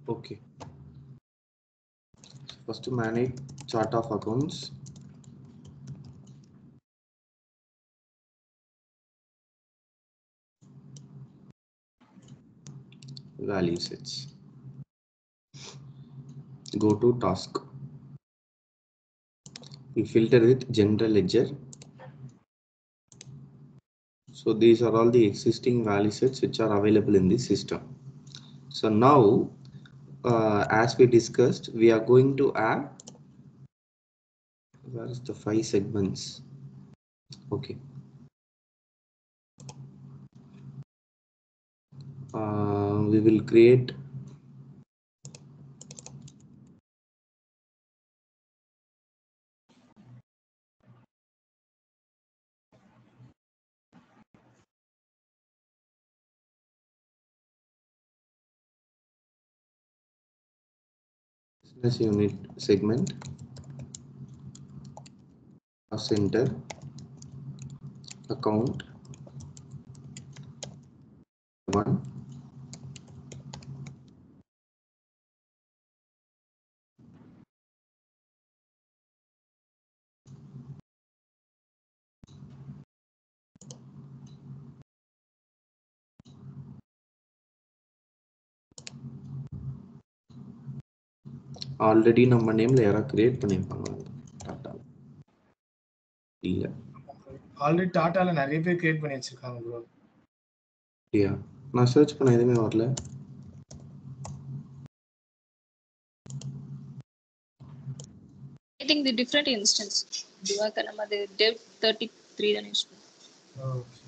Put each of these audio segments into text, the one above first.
Okay. First to manage chart of accounts. Value sets. Go to task. We filter with general ledger. So these are all the existing value sets which are available in the system. So now, as we discussed, we are going to add, where is the 5 segments? Okay. We will create business unit segment, cost center, account 1, already நம்ம நேம்ல யாரா create பண்ணிருப்பாங்க டாடா இல்ல already டாடால நிறைய பேர் create பண்ணி வச்சிருக்காங்க bro. இல்லையா? நான் சர்ச் பண்ண எதுவுமே வரல. I think the different instance. Divakar namadu dev 33 தான் யூஸ் பண்ணுவோம். ஓகே.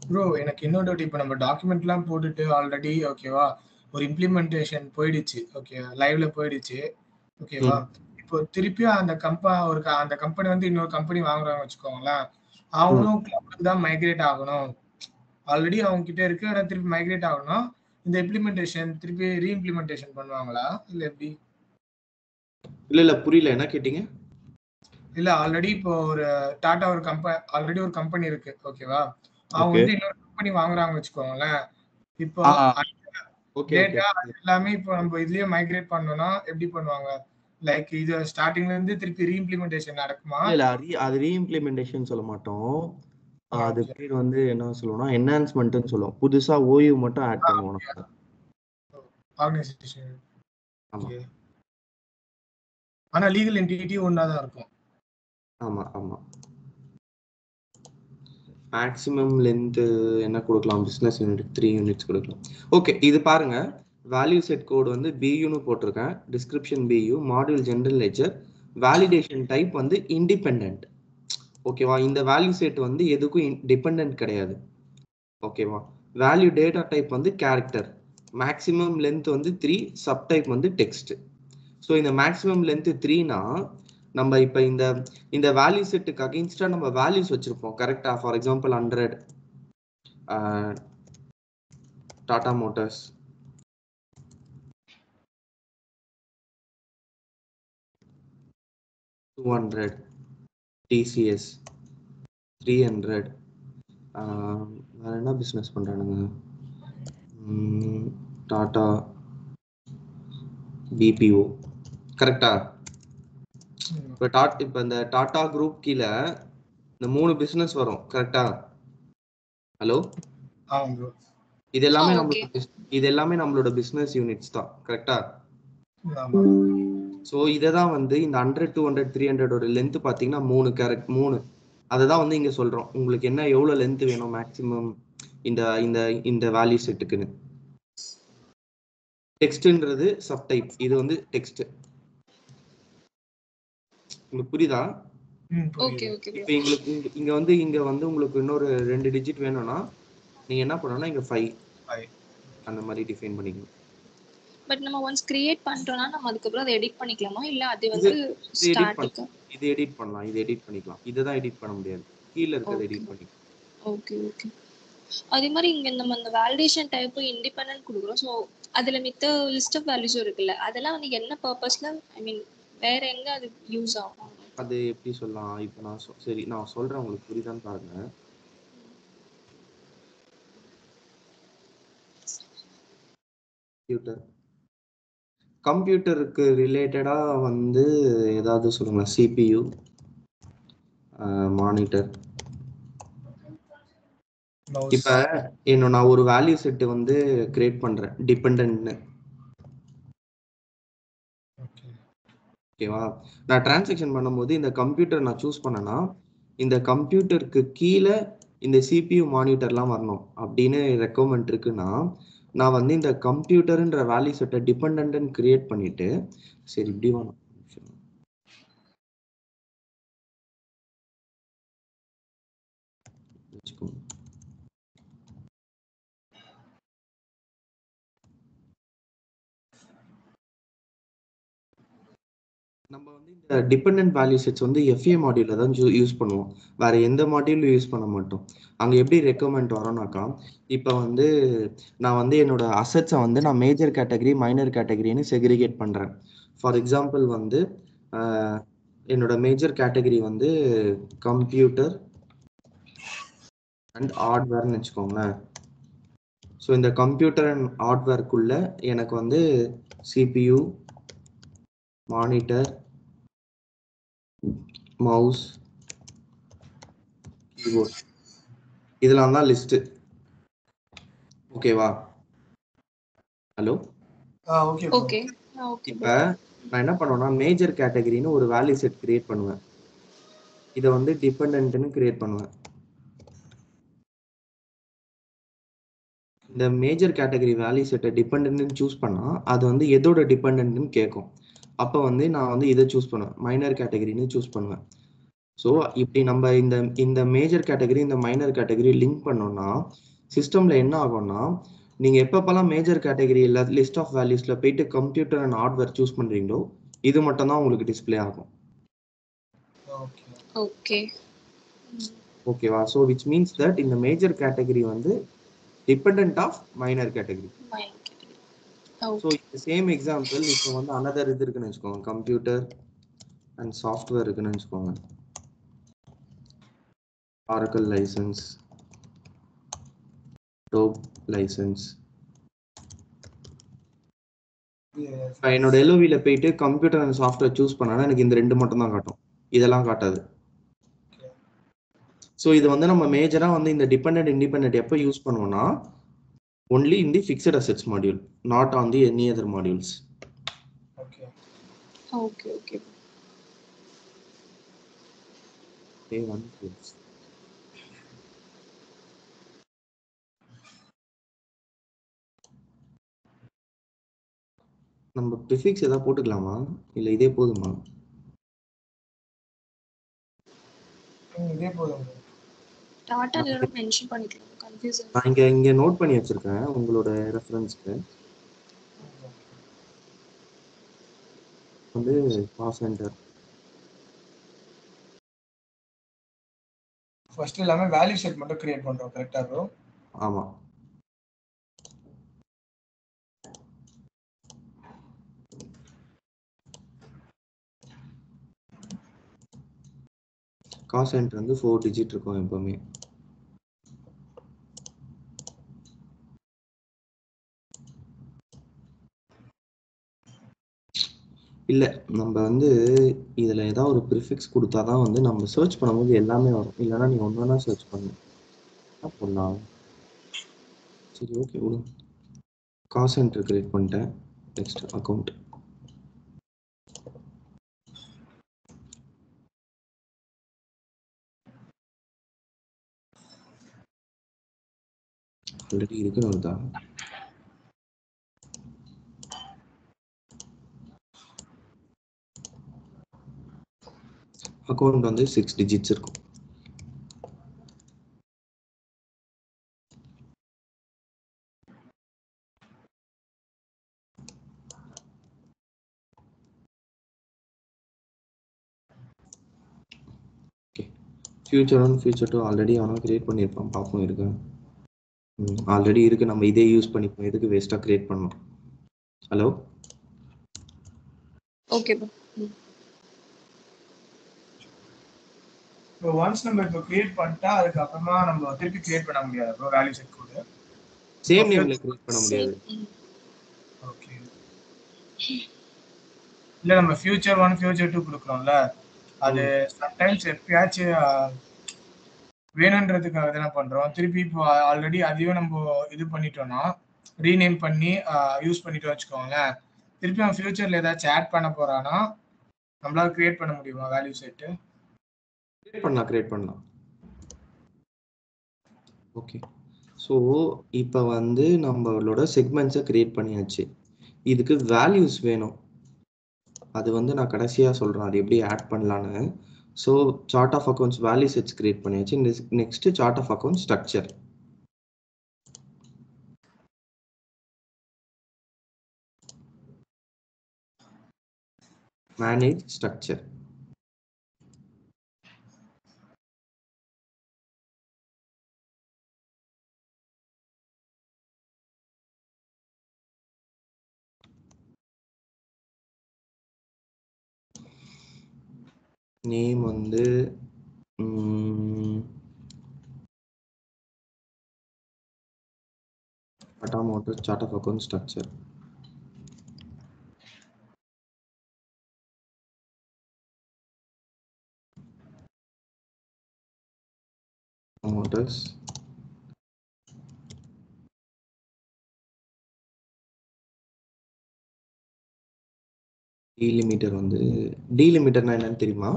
ப்ரோ எனக்கு இன்னொரு டவுட். இப்போ நம்ம டாக்குமெண்ட்லாம் போட்டுட்டு ஆல்ரெடி ஓகேவா ஒரு இம்ப்ளிமெண்டேஷன் போயிடுச்சு, ஓகே லைவ்ல போயிடுச்சு, ஓகேவா. இப்போ திருப்பியும் அந்த அந்த கம்பெனி வந்து இன்னொரு கம்பெனி வாங்குறாங்க வச்சுக்கோங்களேன், அவங்களும் கிளவுடுக்கு தான் மைக்ரேட் ஆகணும். ஆல்ரெடி அவங்க கிட்ட இருக்கு, ஆனால் திருப்பி மைக்ரேட் ஆகணும். இந்த இம்ப்ளிமெண்டேஷன் திருப்பி ரீஇம்ப்ளிமெண்டேஷன் பண்ணுவாங்களா இல்லை எப்படி? இல்ல புரியல, என்ன கேட்டீங்க? இல்ல ஆல்ரெடி இப்போ ஒரு டாடா ஒரு ஆல்ரெடி ஒரு கம்பெனி இருக்கு, ஓகேவா. அவங்க வந்து இன்னொரு கம்பெனி வாங்குறாங்க வச்சுக்கோங்களேன். இப்போ டேட்டா எல்லாமே இப்போ நம்ம இதுலயே மைக்ரேட் பண்ணனும்னா எப்படி பண்ணுவாங்க? லைக் இது ஸ்டார்டிங்ல இருந்து திருப்பி ரீஇம்ப்ளிமெண்டேஷன் நடக்குமா? இல்ல அது ரீஇம்ப்ளிமெண்டேஷன் சொல்ல மாட்டோம். அது பேர் வந்து என்ன சொல்லுவோம்னா என்ஹான்ஸ்மென்ட்னு சொல்லுவோம். புதுசா ஓயூ மட்டும் ஆட் பண்ணுவோம் நம்ம. ஆர்கனைசேஷன். ஓகே. ஆனா லீகல் என்டிட்டி ஒண்ணா தான் இருக்கும். ஆமா ஆமா. மேக்ஸிமம் லென்த் என்ன கொடுக்கலாம்? பிசினஸ் யூனிட் 3 யூனிட்ஸ் கொடுக்கலாம். ஓகே, இது பாருங்க, வேல்யூ செட் கோட் வந்து பியூன்னு போட்டிருக்கேன், டிஸ்கிரிப்ஷன் பியூ, module general ledger, validation type வந்து இண்டிபெண்டன்ட். ஓகேவா? இந்த வேல்யூ செட் வந்து எதுக்கும் டிபெண்டன்ட் கிடையாது. ஓகேவா? வேல்யூ டேட்டா டைப் வந்து கேரக்டர், மேக்ஸிமம் லென்த் வந்து 3, சப் டைப் வந்து டெக்ஸ்ட். ஸோ இந்த மேக்ஸிமம் லென்த் 3னா நம்ம இப்போ இந்த வேல்யூ செட்டுக்கு அகைன்ஸ்டா நம்ம வேல்யூஸ் வச்சிருப்போம் கரெக்டா. For example 100 Tata Motors, 200 TCS, 300 வேற என்ன பிசினஸ் பண்றானுங்க, டாடா பிபிஓ, கரெக்டா. இப்போ இந்த டாடா குரூப் கீழே இந்த 3 பிசினஸ் வரும் கரெக்டா. ஹலோ, இது எல்லாமே நம்மளோட பிசினஸ் யூனிட்ஸ் தான் கரெக்டா. ஸோ இதை தான் வந்து இந்த 100, 200, 300 ஒரு லென்த் பார்த்தீங்கன்னா 3 அதை தான் வந்து இங்க சொல்றோம். உங்களுக்கு என்ன எவ்வளவு லென்த் வேணும் மேக்ஸிமம் இந்த இந்த இந்த வேல்யூ செட்டுக்குன்னு. டெக்ஸ்ட்ன்றது சப் டைப், இது வந்து டெக்ஸ்ட். உங்களுக்கு புரியுதா? இப்போ இங்க வந்து உங்களுக்கு இன்னொரு 2 டிஜிட் வேணும்னா நீங்க என்ன பண்ணணும்னா இங்க 5 அந்த மாதிரி டிஃபைன் பண்ணிக்கணும். பட் நம்ம ஒன்ஸ் கிரியேட் பண்றோம்னா நம்ம அதுக்கு அப்புறம் அதை எடிட் பண்ணிக்கலாமா இல்ல அது வந்து ஸ்டாட்டிக்கா? இது எடிட் பண்ணலாம், இது எடிட் பண்ணிக்கலாம். இத தான் எடிட் பண்ண முடியாது, கீழ இருக்கத எடிட் பண்ணிக்கலாம். Okay okay. அதே மாதிரி இங்க நம்ம அந்த வேலிடேஷன் டைப் இண்டிபெண்டன்ட் கொடுக்குறோம். ஸோ அதுல மித்த லிஸ்ட் ஆஃப் வேல்யூஸும் இருக்குல்ல, அதெல்லாம் வந்து என்ன பர்பஸ்ல, ஐ மீன் வேற எங்க அது யூஸ் ஆகும்? அது எப்படி சொல்லலாம்? இப்போ நான் சரி நான் சொல்றேன், உங்களுக்கு புரியுதான்னு பாருங்க. கம்ப்யூட்டருக்கு ரிலேட்டடா வந்து ஏதாவது சொல்லுங்களேன். CPU, monitor. இப்ப நான் ஒரு வேல்யூ செட் வந்து கிரியேட் பண்றேன் டிபெண்டன்ட்னு. ஓகேவா? நான் டிரான்சாக்ஷன் பண்ணும்போது இந்த கம்ப்யூட்டர் நான் சூஸ் பண்ணேன்னா, இந்த கம்ப்யூட்டருக்கு கீழே இந்த CPU மானிட்டர்லாம் வரணும் அப்படின்னு ரெக்குவயர்மெண்ட் இருக்குன்னா, நான் வந்து இந்த கம்ப்யூட்டர்ன்ற வேல்யூ செட்டை டிபெண்டன்ட்னு கிரியேட் பண்ணிட்டு, சரி இப்படி வேணும் வச்சுக்கோங்க. நம்ம வந்து இந்த டிபெண்டன்ட் வேல்யூ செட்ஸ் வந்து FA மாடியூல்ல தான் யூஸ் பண்ணுவோம். வேற எந்த மாடியூலும் யூஸ் பண்ண மாட்டோம். அங்க எப்படி ரெக்கமெண்ட் வரோம்னாக்கா, இப்போ வந்து நான் வந்து என்னோட அசெட்ஸை வந்து நான் மேஜர் கேட்டகரி மைனர் கேட்டகரின்னு செக்ரிகேட் பண்றேன். ஃபார் எக்ஸாம்பிள் வந்து என்னோட மேஜர் கேட்டகரி வந்து கம்ப்யூட்டர் அண்ட் ஹார்ட்வேர்னு வச்சுக்கோங்களேன். ஸோ இந்த கம்ப்யூட்டர் அண்ட் ஹார்ட்வேர்க்குள்ள எனக்கு வந்து CPU, மானிட்டர், மவுஸ், கீபோர்ட் இதெல்லாம் தான் லிஸ்ட். ஓகேவா? ஹலோ. ஓகே. இப்போ நான் என்ன பண்ணுவேன்னா, மேஜர் கேட்டகரின்னு ஒரு வேல்யூ செட் கிரியேட் பண்ணுவேன். இதை வந்து டிபெண்டன்ட்னு கிரியேட் பண்ணுவேன். இந்த மேஜர் கேட்டகரி வேல்யூ செட்டை டிபெண்டன்ட்னு சூஸ் பண்ணா அது வந்து எதோட டிபெண்டன்ட்னு கேட்கும். அப்போ வந்து நான் வந்து இதை சூஸ் பண்ணுவேன், மைனர் கேட்டகரின்னு சூஸ் பண்ணுவேன். ஸோ இப்படி நம்ம இந்த மேஜர் கேட்டகரி இந்த மைனர் கேட்டகரி லிங்க் பண்ணோம்னா சிஸ்டம்ல என்ன ஆகும்னா, நீங்க எப்பப்பெல்லாம் மேஜர் கேட்டகரி லிஸ்ட் ஆஃப் வேல்யூஸ்ல போயிட்டு கம்ப்யூட்டர் அண்ட் ஹார்ட்வேர் சூஸ் பண்றீங்களோ இது மட்டும் தான் உங்களுக்கு டிஸ்ப்ளே ஆகும். ஓகே. ஓகேவா? ஸோ விச் மீன்ஸ் தட் இந்த மேஜர் கேட்டகரி வந்து dependent of minor category. So இந்த சேம் எக்ஸாம்பிள் இப்போ வந்து அனதர் இது இருக்குன்னு வச்சுக்கோங்க, கம்ப்யூட்டர் அண்ட் சாஃப்ட்வேர் இருக்குன்னு வச்சுக்கோங்க. Oracle license, Adobe license. இப்போ என்னோட LOVல போயிட்டு கம்ப்யூட்டர் அண்ட் சாஃப்ட்வேர் சூஸ் பண்ணா எனக்கு இந்த ரெண்டு மட்டும் தான் காட்டும், இதெல்லாம் காட்டாது. ஸோ இது வந்து நம்ம மேஜரா வந்து இந்த டிபெண்டன்ட் இண்டிபெண்டன்ட் எப்போ யூஸ் பண்ணுவோம்னா only in the fixed assets module, not on the any other modules. Okay. Okay, one plus. நம்ம ப்ரிஃபிக்ஸ் ஏதாவது போட்டுக்கலாமா இல்ல இதே போதுமா? இதே போதும். டாட்டா இதோட மென்ஷன் பண்ணிக்கலாம், கன்ஃபியூசன். நான் இங்க நோட் பண்ணி வச்சிருக்கேன் உங்களோட ரெஃபரன்ஸ்க்கு. வந்து காஸ்ட் சென்டர் ஃபர்ஸ்ட் எல்லாமே வேல்யூ செட் மட்டும் கிரியேட் பண்றோம், கரெக்ட்டா ப்ரோ? ஆமா. காஸ்ட் சென்டர் வந்து 4 டிஜிட் இருக்கும் எப்பவுமே. இல்ல நம்ம வந்து இதுல ஏதாவது ஒரு ப்ரிஃபிக்ஸ் கொடுத்தாதான் வந்து நம்ம சர்ச் பண்ணும்போது எல்லாமே வரும், இல்லைன்னா நீங்க ஒன்னொன்னா சர்ச் பண்ணணும். பண்ணலாம். சரி ஓகே விடு. காஸ்ட் சென்டர் கிரியேட் பண்ணிட்டேன். Next account. ஆல்ரெடி இருக்குன்னு வருதா? அக்கௌண்ட் வந்து 6 டிஜிட்ஸ் இருக்கும். ஃபியூச்சர் 1 ஃபியூச்சர் 2 ஆல்ரெடி அவனா கிரியேட் பண்ணியிருப்பான், பார்ப்போம் இருக்கா. ஆல்ரெடி இருக்கு, நம்ம இதே யூஸ் பண்ணிப்போம், எதுக்கு வேஸ்டா கிரியேட் பண்ணோம். Hello okay bro. இப்போ ஒன்ஸ் நம்ம இப்போ கிரியேட் பண்ணிட்டா அதுக்கப்புறமா நம்ம திருப்பி கிரியேட் பண்ண முடியாது ப்ரோ வேல்யூ செட் கோடு. சேம் நேம்ல கிரியேட் பண்ண முடியாது. ஓகே. இல்ல நம்ம ஃபியூச்சர் 1 ஃபியூச்சர் 2 கொடுக்குறோம்ல, அது சம்டைம்ஸ் எப்பயாச்சும் வேணுன்றதுக்காக தானே பண்றோம். திருப்பி இப்போ ஆல்ரெடி அதையும் நம்ம இது பண்ணிட்டோம்னா ரீநேம் பண்ணி யூஸ் பண்ணிட்டோம் வச்சுக்கோங்களேன். திருப்பி அவன் ஃபியூச்சர்ல ஏதாச்சும் ஆட் பண்ண போறானா நம்மளால கிரியேட் பண்ண முடியுமா வேல்யூ செட்டு? கிரியேட் பண்ணலாம். ஓகே, ஸோ இப்போ வந்து நம்மளோட செக்மெண்ட்ஸை கிரியேட் பண்ணியாச்சு. இதுக்கு வேல்யூஸ் வேணும், அது வந்து நான் கடைசியாக சொல்கிறேன் அது எப்படி ஆட் பண்ணலான்னு. So chart of accounts value sets create பண்ணியாச்சு. Next chart of account structure. Manage structure. Name வந்து Tata Motors chart of account structure. Motors delimiter வந்து delimiterனா என்னன்னு தெரியுமா?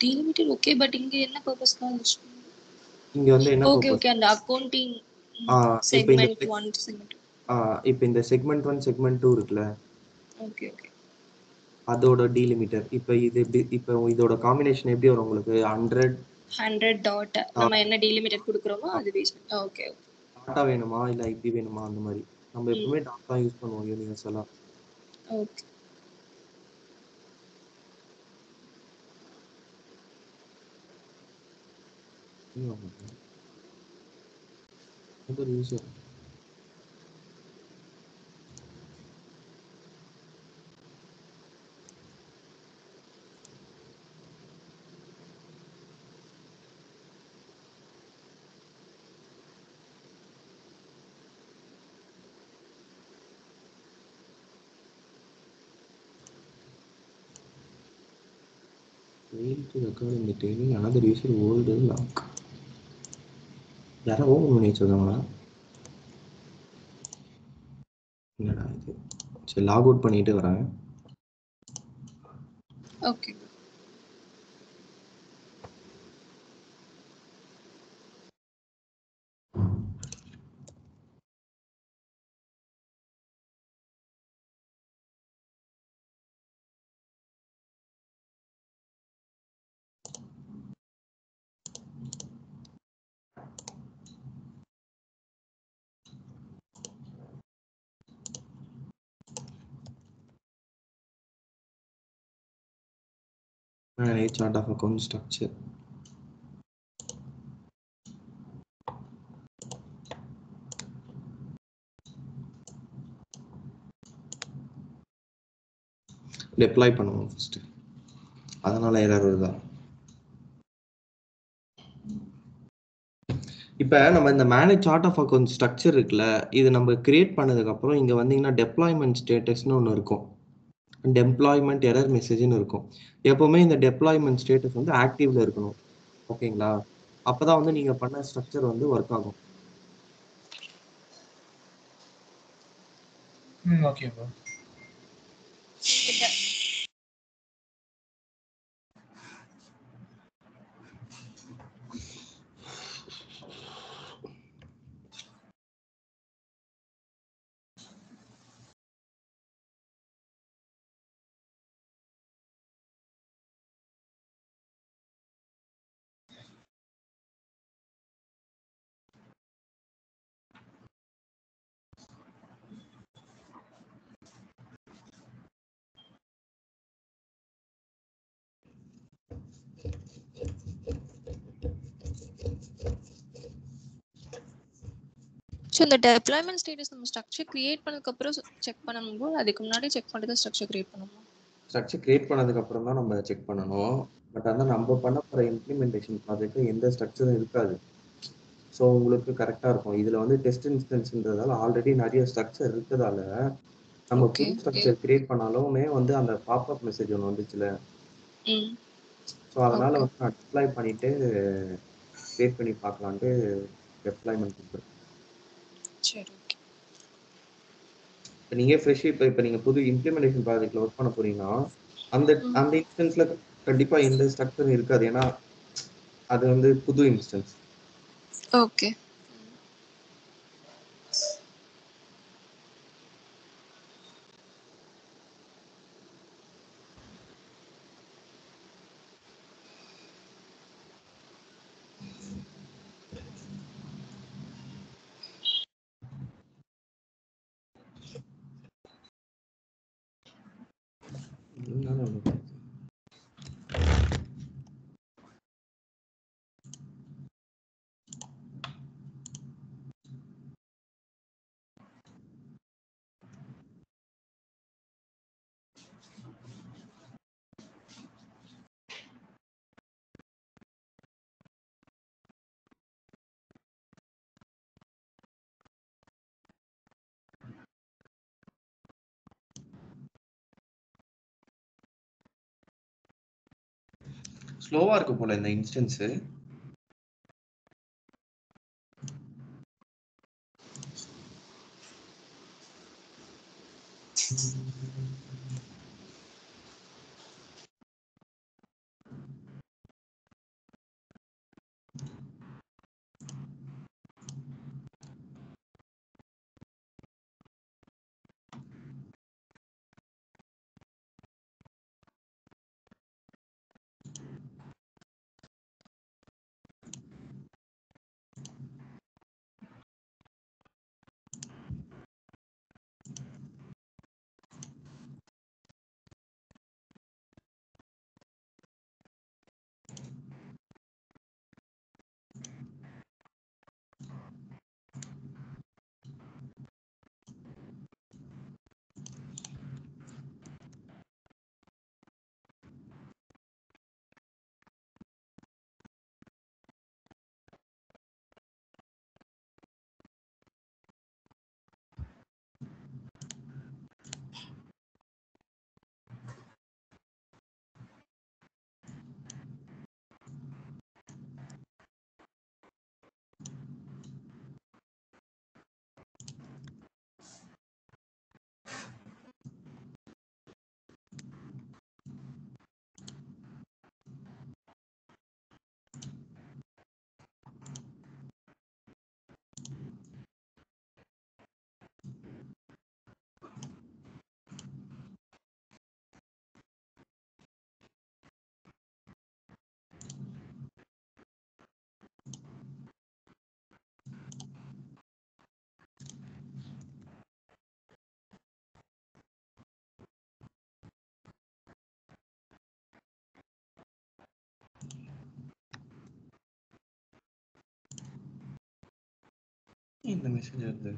delimiter ஓகே, பட் இங்க என்ன பர்பஸ்க்காக யூஸ் பண்ணுவீங்க? இங்க வந்து என்ன ஓகே பர்பஸ்? ஓகே, அந்த அக்கவுண்டிங் இப்போ இந்த செக்மெண்ட் 1 செக்மெண்ட். இப்போ இந்த செக்மெண்ட் 1 செக்மெண்ட் 2 இருக்குல்ல, ஓகே ஓகே, அதோட டீலிமிட்டர். இப்போ இது எப்படி, இப்போ இதோட காம்பினேஷன் எப்படி வரும் உங்களுக்கு? 100 டாட் நம்ம என்ன டீலிமிட்டர் கொடுக்குறோமோ அது பேஸ் பண்ணி. ஓகே ஓகே, டாட்டா வேணுமா இல்லை இப்படி வேணுமா அந்த மாதிரி. நம்ம எப்பவுமே டாட்டா யூஸ் பண்ணுவோம் யூனிவர்சலா. Okay. User fail to record in the table another user old lock. யாரோ ஓபன் பண்ணி வச்சிருக்காங்களா? என்னடா இது? சரி, லாக் அவுட் பண்ணிட்டு வரேன். ஓகே. Manage chart of account structure. Deploy பண்ணுவோம் ஃபர்ஸ்ட், அதனால எரர் வருதா? இப்போ நம்ம இந்த manage chart of account structure இருக்குல்ல, இது நம்ம கிரியேட் பண்ணதுக்கப்புறம் இங்கே வந்தீங்கன்னா டெப்ளாய்மெண்ட் ஸ்டேட்டஸ்னு ஒன்று இருக்கும், டெப்ளாய்மெண்ட் எரர் மெசேஜ்னு இருக்கும். எப்போவுமே இந்த டெப்ளாய்மெண்ட் ஸ்டேட்டஸ் வந்து ஆக்டிவ்ல இருக்கணும், ஓகேங்களா? அப்போதான் வந்து நீங்கள் பண்ண ஸ்ட்ரக்சர் வந்து ஒர்க் ஆகும். Okay bro. ஸோ இந்த டெப்ளாய்மெண்ட் ஸ்டேட்டஸ் நம்ம ஸ்ட்ரக்சர் கிரியேட் பண்ணதுக்கப்புறம் செக் பண்ணணும், அதுக்கு முன்னாடி செக் பண்ணிட்டு ஸ்ட்ரக்சர் கிரியேட் பண்ணணும். ஸ்ட்ரக்சர் கிரியேட் பண்ணதுக்கு அப்புறம் தான் நம்ம செக் பண்ணணும். பட் ஆனால் நம்ம பண்ண போகிற இம்ப்ளிமெண்டேஷன் ப்ராஜெக்ட் எந்த ஸ்ட்ரக்சரும் இருக்காது. ஸோ உங்களுக்கு கரெக்டாக இருக்கும். இதில் வந்து டெஸ்ட் இன்ஸ்டன்ஸ்ன்றதால ஆல்ரெடி நிறைய ஸ்ட்ரக்சர் இருக்கிறதால நம்ம புது ஸ்ட்ரக்சர் கிரியேட் பண்ணாலுமே வந்து அந்த பாப்அப் மெசேஜ் ஒன்று வந்துச்சுல, ஸோ அதனால வந்து நான் அப்ளை பண்ணிட்டு கிரியேட் பண்ணி பார்க்கலான்ட்டு டெப்ளாய்மெண்ட் கொடுத்துருக்கேன். சரி, இப்போ நீங்கள் ஃப்ரெஷ் இப்போ நீங்கள் புது இம்ப்ளிமெண்டேஷன் ப்ராஜெக்டில் ஒர்க் பண்ண போறீங்கன்னா அந்த அந்த இன்ஸ்டன்ஸில் கண்டிப்பாக எந்த ஸ்ட்ரக்சரும் இருக்காது. ஏன்னா அது வந்து புது இன்ஸ்டன்ஸ். ஓகே. ஸ்லோவா இருக்கு போல இந்த இன்ஸ்டன்ஸ். இந்த மெசேஜ் வருது.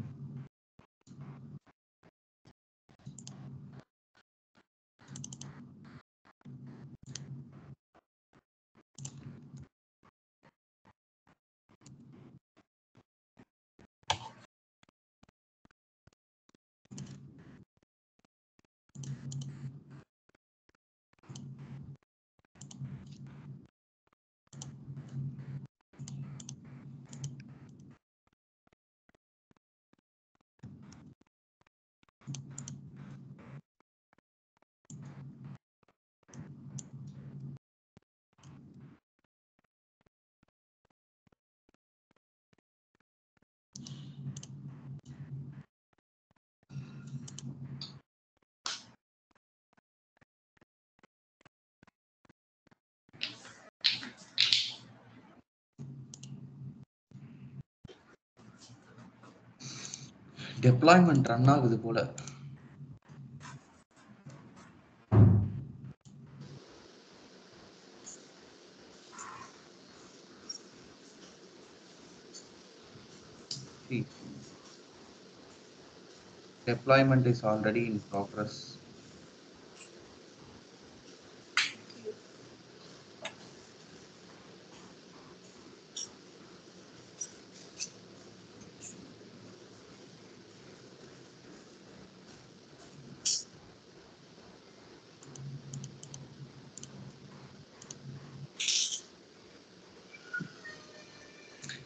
டெப்ளாய்மெண்ட் ரன் ஆகுது போல. Deployment is already in progress.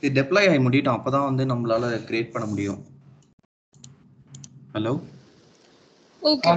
இது டெப்ளாய் ஆகி முடியட்டும், அப்பதான் வந்து நம்மளால கிரியேட் பண்ண முடியும். Hello, okay.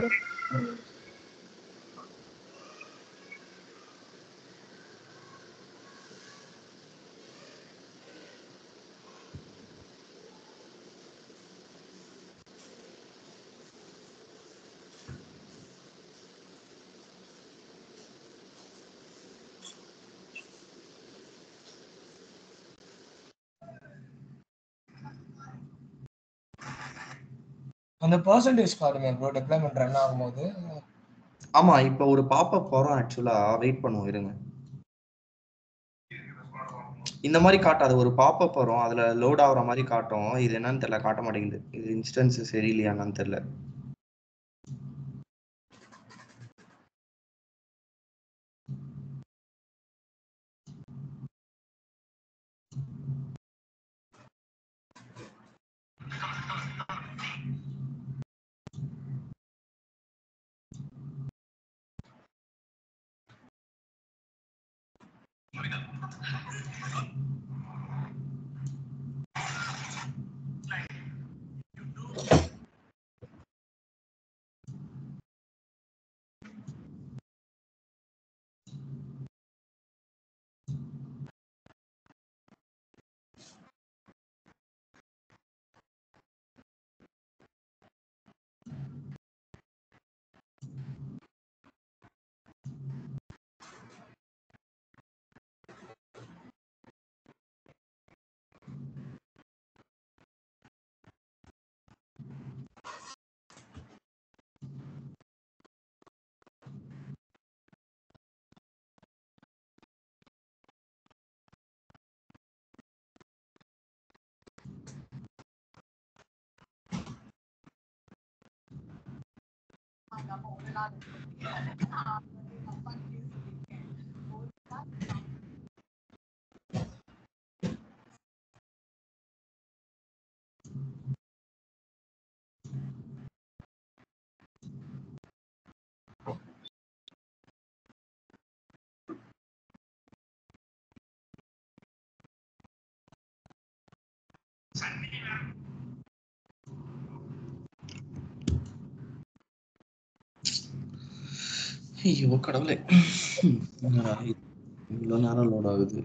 அந்த பெர்சன்டேஜ் பாருங்க ப்ரோ, டெப்ளாய்மென்ட் ரன் ஆகும்போது. ஆமா, இப்போ ஒரு பாப்அப் வரும். ஆக்சுவலா வெயிட் பண்ணுவோம், இருங்க. இந்த மாதிரி காட்டாது, ஒரு பாப்அப் வரும், அதுல லோட் ஆகுற மாதிரி காட்டும். இது என்னன்னு தெரியல, காட்ட மாட்டேங்குது. இது இன்ஸ்டன்ஸ் சரியில்லையான்னு தெரியல. ஐயோ கடவுளே, இவ்வளோ நேரம் லோட் ஆகுது.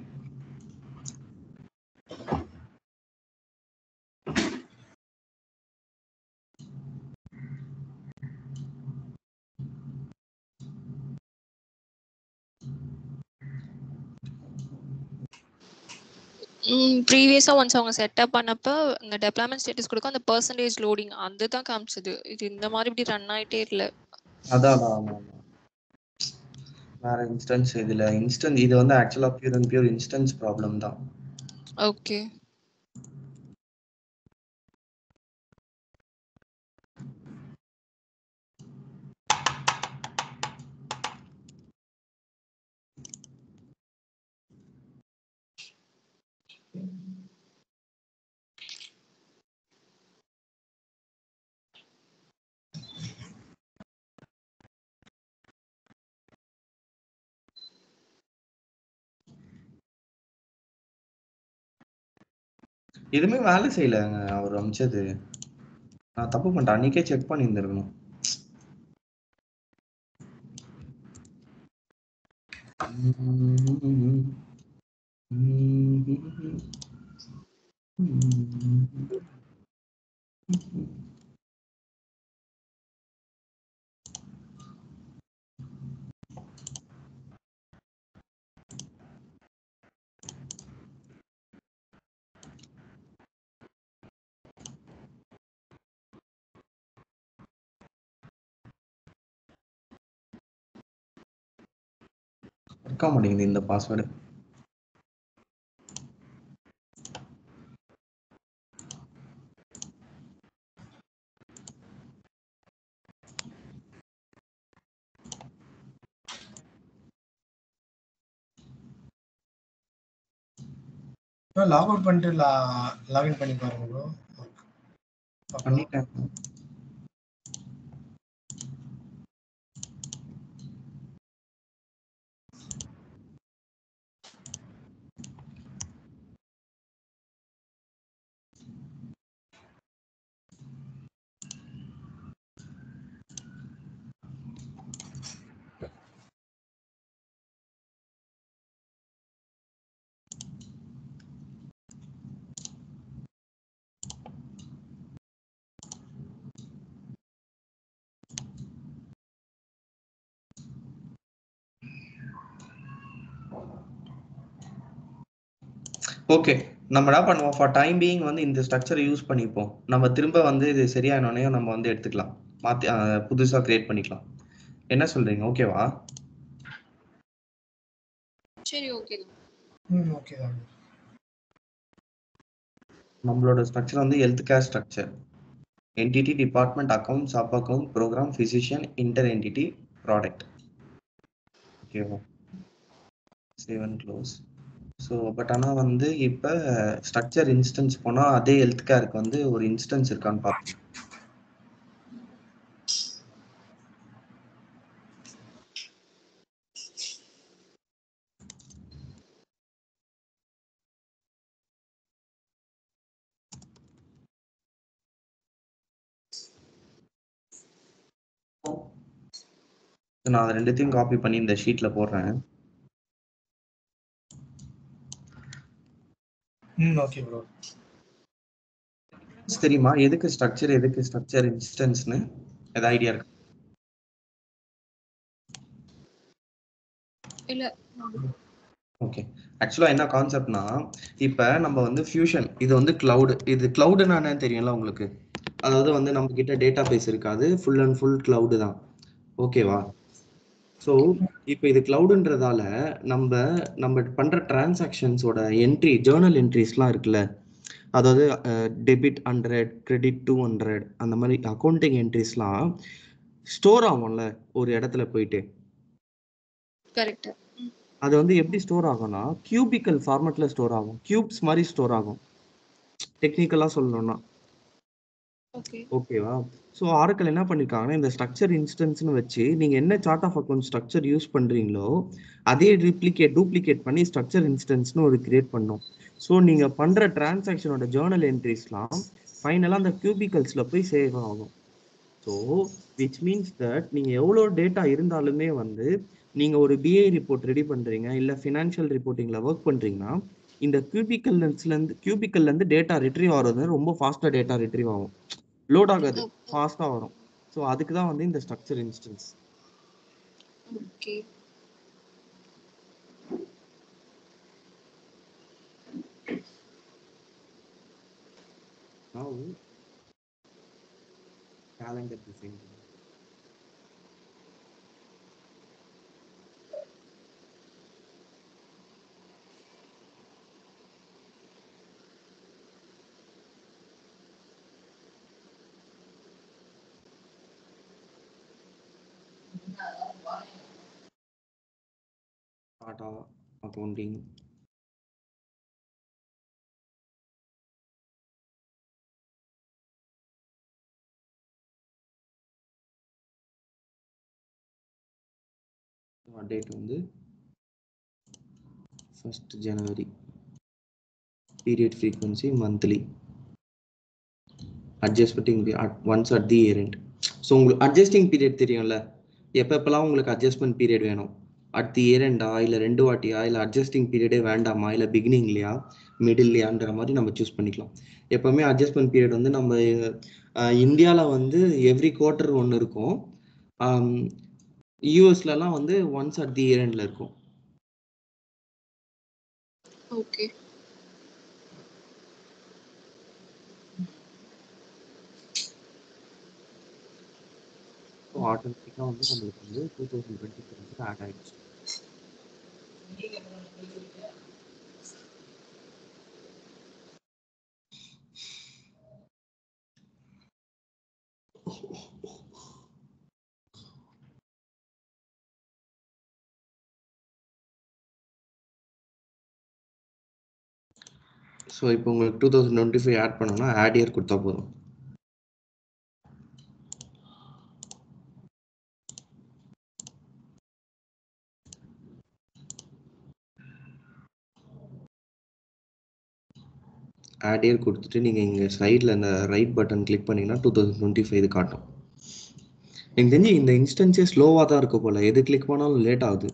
ப்ரீவியஸா ஒன்ஸ் அவங்க செட்டப் பண்ணப்ப அந்த டெப்ளாய்மென்ட் ஸ்டேட்டஸ் கொடுக்கும், அந்த பெர்சன்டேஜ் லோடிங் அதுதான் காமிச்சது. இது இந்த மாதிரி இப்படி ரன் ஆயிட்டே இல்ல. அதான் ஆமா, வேற இன்ஸ்டன்ஸ். இதுல இன்ஸ்டன்ஸ் இது வந்து ஆக்சுவலா pure and pure instance problem தான். ஓகே. எதுவுமே வேலை செய்யலங்க அவர் அமிச்சது. நான் தப்பு பண்ணிட்டேன், அன்னைக்கே செக் பண்ணியிருந்திருக்கணும். இருக்க மாட்டேங்குது இந்த பாஸ்வேர்டு. லாக் அவுட் பண்ணிட்டு லாகின் பண்ணி பாருங்க ப்ரோ. பண்ணிட்டேன். ஓகே, நம்ம என்ன பண்ணுவோம், ஃபார் டைம் பீயிங் வந்து இந்த ஸ்ட்ரக்சரை யூஸ் பண்ணிப்போம். நம்ம திரும்ப வந்து இது சரியானோடனே நம்ம வந்து எடுத்துக்கலாம், மாற்றி புதுசாக கிரியேட் பண்ணிக்கலாம். என்ன சொல்றீங்க, ஓகேவா? சரி, ஓகே. ஓகே தான். நம்மளோட ஸ்ட்ரக்சர் வந்து health care structure. Entity, department, account, sub account, program, physician, inter entity, product. ஓகேவா? Save and close. So but ஆனால் வந்து இப்போ ஸ்ட்ரக்சர் இன்ஸ்டன்ஸ் போனால் அதே ஹெல்த் கேருக்கு வந்து ஒரு இன்ஸ்டன்ஸ் இருக்கான்னு பார்ப்போம். நான் அதை ரெண்டுத்தையும் காப்பி பண்ணி இந்த ஷீட்ல போடுறேன். Okay bro. தெரியுமா எதுக்கு ஸ்ட்ரக்சர் இன்ஸ்டன்ஸ்னு ஏதாவது ஐடியா இருக்கு? இல்ல. ஓகே, ஆக்சுவலா என்ன கான்செப்ட்னா, இப்ப நம்ம வந்து ஃபியூஷன், இது வந்து கிளவுட். இது கிளவுடுன்னா என்னன்னு தெரியும்ல உங்களுக்கு? அதாவது வந்து நம்ம கிட்ட டேட்டா பேஸ் இருக்காது, ஃபுல் அண்ட் ஃபுல் கிளவுடு தான். ஓகேவா? ஸோ இப்போ இது கிளவுடுன்றதால நம்ம நம்ம பண்ற டிரான்சாக்ஷன்ஸோட என்ட்ரி, ஜேர்னல் என்ட்ரிஸ்லாம் இருக்குல்ல, அதாவது டெபிட் 100, கிரெடிட் 200, அந்த மாதிரி அக்கௌண்டிங் என்ட்ரிஸ்லாம் ஸ்டோர் ஆகும்ல ஒரு இடத்துல போயிட்டு. கரெக்ட். அது வந்து எப்படி ஸ்டோர் ஆகும்னா, கியூபிக்கல் ஃபார்மேட்ல ஸ்டோர் ஆகும், கியூப்ஸ் மாதிரி ஸ்டோர் ஆகும் டெக்னிக்கலா சொல்லணும்னா. ஓகே. ஓகேவா? ஸோ ஆரக்கிள் என்ன பண்ணிருக்காங்கன்னா, இந்த ஸ்ட்ரக்சர் இன்ஸ்டன்ஸ்னு வச்சு நீங்க என்ன chart of account structure use பண்றீங்களோ அதே டூப்ளிகேட் பண்ணி ஸ்ட்ரக்சர் இன்ஸ்டன்ஸ்னு ஒரு கிரியேட் பண்ணும். ஸோ நீங்க பண்ற டிரான்சாக்ஷனோட ஜேர்னல் என்ட்ரிஸ்லாம் ஃபைனலா அந்த கியூபிக்கல்ஸ்ல போய் சேவ் ஆகும். ஸோ விச் மீன்ஸ் தட் நீங்க எவ்வளோ டேட்டா இருந்தாலுமே வந்து நீங்க ஒரு பிஐ ரிப்போர்ட் ரெடி பண்றீங்க, இல்ல ஃபினான்ஷியல் ரிப்போர்ட்டிங்ல ஒர்க் பண்றீங்கன்னா, இந்த கியூபிக்கல்ல இருந்து டேட்டா ரிட்ரீவ் ஆகிறது ரொம்ப ஃபாஸ்டா டேட்டா ரிட்ரீவ் ஆகும், லோட் ஆகாது, ஃபாஸ்டா வரும். ஸோ அதுக்கு தான் வந்து இந்த structure instance. Okay. Now calendar design. Data accounting. Date வந்து 1st January. Period frequency monthly. Adjusting once at the year end. So உங்களுக்கு அட்ஜஸ்டிங் பீரியட் தெரியும்ல, எப்பப்பெல்லாம் உங்களுக்கு அட்ஜஸ்ட்மெண்ட் பீரியட் வேணும், அட் தி இயர் எண்டா, இல்லை 2 வாட்டியா, இல்லை அட்ஜஸ்டிங் பீரியடே வேண்டாமா, இல்லை பிகினிங்லையா மிடில்லையான்ற மாதிரி நம்ம சூஸ் பண்ணிக்கலாம். எப்போவுமே அட்ஜஸ்ட்மெண்ட் பீரியட் வந்து நம்ம இந்தியாவில் வந்து எவ்ரி குவார்ட்டர் ஒன்று இருக்கும், யூஎஸ்லலாம் வந்து ஒன்ஸ் அட் தி இயர் எண்டில் இருக்கும். ஓகே. ஸோ ஆட்டோமேட்டிக்காக வந்து நம்மளுக்கு வந்து 2023 ஆட் ஆகிடுச்சு. ஸோ இப்போ உங்களுக்கு 2025 ஆட் பண்ணோம்னா ஆட் இயர் கொடுத்தா போதும். ஆட் இயர் கொடுத்துட்டு நீங்கள் இங்கே சைடில் இந்த ரைட் பட்டன் கிளிக் பண்ணிங்கன்னா 2025 இது காட்டும். எனக்கு தெரிஞ்சு இந்த இன்ஸ்டன்ஸே ஸ்லோவாக தான் இருக்க போல, எது கிளிக் பண்ணாலும் லேட் ஆகுது.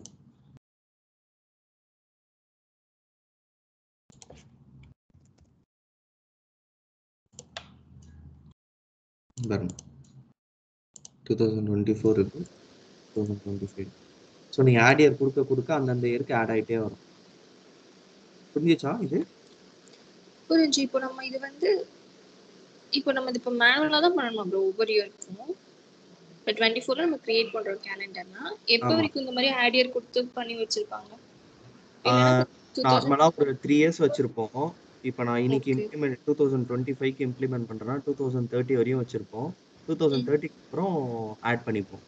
பாருங்க 2024 இருக்கு, 2025. ஸோ நீங்கள் ஆட் இயர் கொடுக்க கொடுக்க அந்தந்த இயருக்கு ஆட் ஆகிட்டே வரும். புரிஞ்சிச்சா இது? புரிஞ்சு. இப்போ நம்ம இது வந்து இப்போ மேனுவலா தான் பண்ணணும் ப்ரோ ஒவ்வொரு இயருக்கும். இப்போ 24ல நம்ம கிரியேட் பண்றோம் கேலண்டர்னா எப்போ ஆமாம். வரைக்கும் இந்த மாதிரி ஆட் இயர் கொடுத்து பண்ணி வச்சிருப்பாங்க? இல்லைன்னா 2000 நார்மலாக ஒரு 3 இயர்ஸ் வச்சுருப்போம். இப்போ நான் இன்னைக்கு ஓகே. 2025க்கு இம்ப்ளிமெண்ட் பண்ணுறேன்னா 2030 வரையும் வச்சுருப்போம். 2030க்கு அப்புறம் ஆட் பண்ணிப்போம்.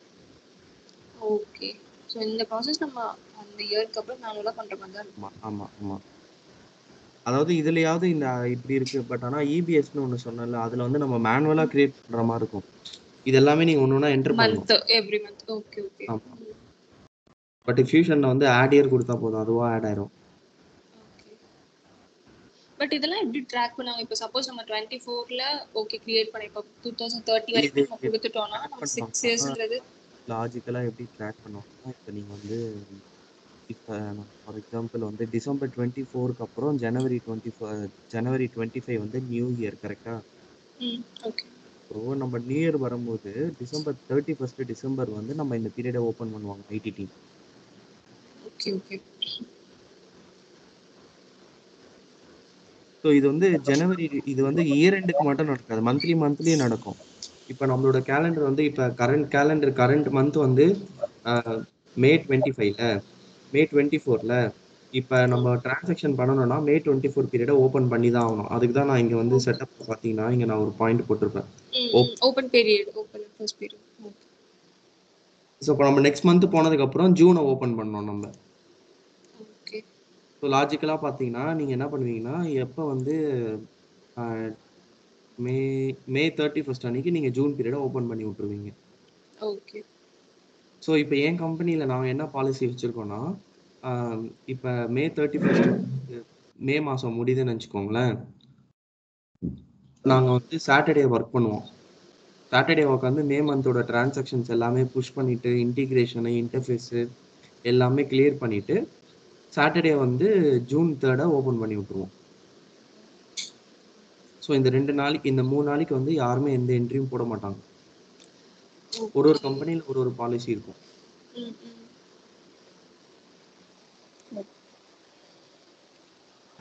ஓகே. ஸோ இந்த ப்ராசஸ் நம்ம அந்த இயருக்கு அப்புறம் மேனுவலா பண்ற மாதிரி தான் இருக்கும். ஆமாம் ஆமாம் ஆமாம். அதாவது இதுலயாவது இந்த இப்படி இருக்கு, பட் ஆனால் இபிஎஸ்னு ஒன்று சொன்னல, அதில் வந்து நம்ம மேனுவலாக கிரியேட் பண்ணுற மாதிரி இருக்கும். இது எல்லாமே நீங்கள் ஒன்று ஒன்றா என்டர் பண்ணணும். Month every month. Okay okay. ஆமாம். பட் ஃபியூஷனில் வந்து ஆட் இயர் கொடுத்தா போதும், அதுவாக ஆட் ஆயிரும். பட் இதெல்லாம் எப்படி ட்ராக் பண்ணுவாங்க? இப்போ சப்போஸ் நம்ம 24ல ஓகே கிரியேட் பண்ணி இப்போ 2030 வரைக்கும் நம்ம கொடுத்துட்டோம்னா நம்ம 6 இயர்ஸ்ன்றது லாஜிக்கலாக எப்படி ட்ராக் பண்ணுவாங்கன்னா, இப்போ நீங்கள் வந்து இப்போ ஃபார் எக்ஸாம்பிள் வந்து டிசம்பர் 24க்கு அப்புறம் ஜனவரி 25 வந்து நியூ இயர் கரெக்டா? ஓகே. ஸோ நம்ம நியூ இயர் வரும்போது டிசம்பர் 31 டிசம்பர் வந்து நம்ம இந்த பீரியடை ஓப்பன் பண்ணுவாங்க ID team. Okay okay. So இது வந்து ஜனவரி, இது வந்து இயர் எண்டுக்கு மட்டும் நடக்காது, மந்த்லி நடக்கும். இப்போ நம்மளோட கேலண்டர் வந்து இப்போ கரண்ட் மந்த் வந்து மே 25ல, மே 24ல இப்போ நம்ம டிரான்சாக்ஷன் பண்ணணும்னா மே 24 பீரியடை ஓப்பன் பண்ணி தான் ஆகணும். அதுக்கு தான் நான் இங்கே வந்து செட்டப் பார்த்தீங்கன்னா இங்கே நான் ஒரு பாயிண்ட் போட்டிருப்பேன், open period, open first period. So இப்போ நம்ம நெக்ஸ்ட் மந்த் போனதுக்கப்புறம் ஜூனை ஓப்பன் பண்ணோம் நம்ம. ஓகே. ஸோ லாஜிக்கலாக பார்த்தீங்கன்னா நீங்கள் என்ன பண்ணுவீங்கன்னா, எப்போ வந்து மே மே 31 அன்னைக்கு நீங்கள் ஜூன் பீரியடை ஓப்பன் பண்ணி விட்டுருவீங்க. ஓகே. ஸோ இப்போ என் கம்பெனியில் நாங்கள் என்ன பாலிசி வச்சுருக்கோன்னா, இப்போ மே 31 மே மாதம் முடியுதுன்னு வச்சுக்கோங்களேன், நாங்கள் வந்து சாட்டர்டே ஒர்க் பண்ணுவோம். சாட்டர்டே உட்காந்து மே மந்தோட டிரான்சாக்ஷன்ஸ் எல்லாமே புஷ் பண்ணிவிட்டு இன்டிகிரேஷனு இன்டர்ஃபேஸு எல்லாமே கிளியர் பண்ணிவிட்டு சாட்டர்டே வந்து ஜூன் 3 ஓப்பன் பண்ணி விட்டுருவோம். ஸோ இந்த 2 நாளைக்கு, இந்த 3 நாளைக்கு வந்து யாருமே எந்த என்ட்ரியும் போட மாட்டாங்க. ஒரு கம்பெனியில் ஒரு பாலிசி இருக்கும்.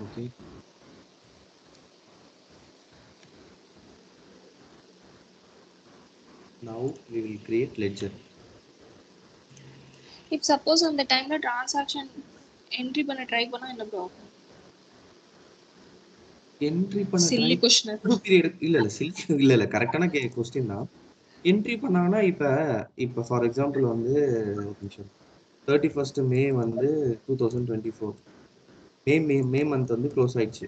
Okay. Now we will create ledger. இப் சப்போஸ் அந்த டைம்ல டிரான்சாக்ஷன் என்ட்ரி பண்ண ட்ரை பண்ணா என்ன ப்ராப்ளம்? என்ட்ரி பண்ண சில்லி क्वेश्चन. பீரியட் இல்ல கரெக்டான क्वेश्चन தான். என்ட்ரி பண்ணாங்கன்னா இப்ப ஃபார் எக்ஸாம்பிள் வந்து ஒரு நிமிஷம் 31 மே வந்து 2024 மே மந்த் வந்து க்ளோஸ் ஆயிடுச்சு.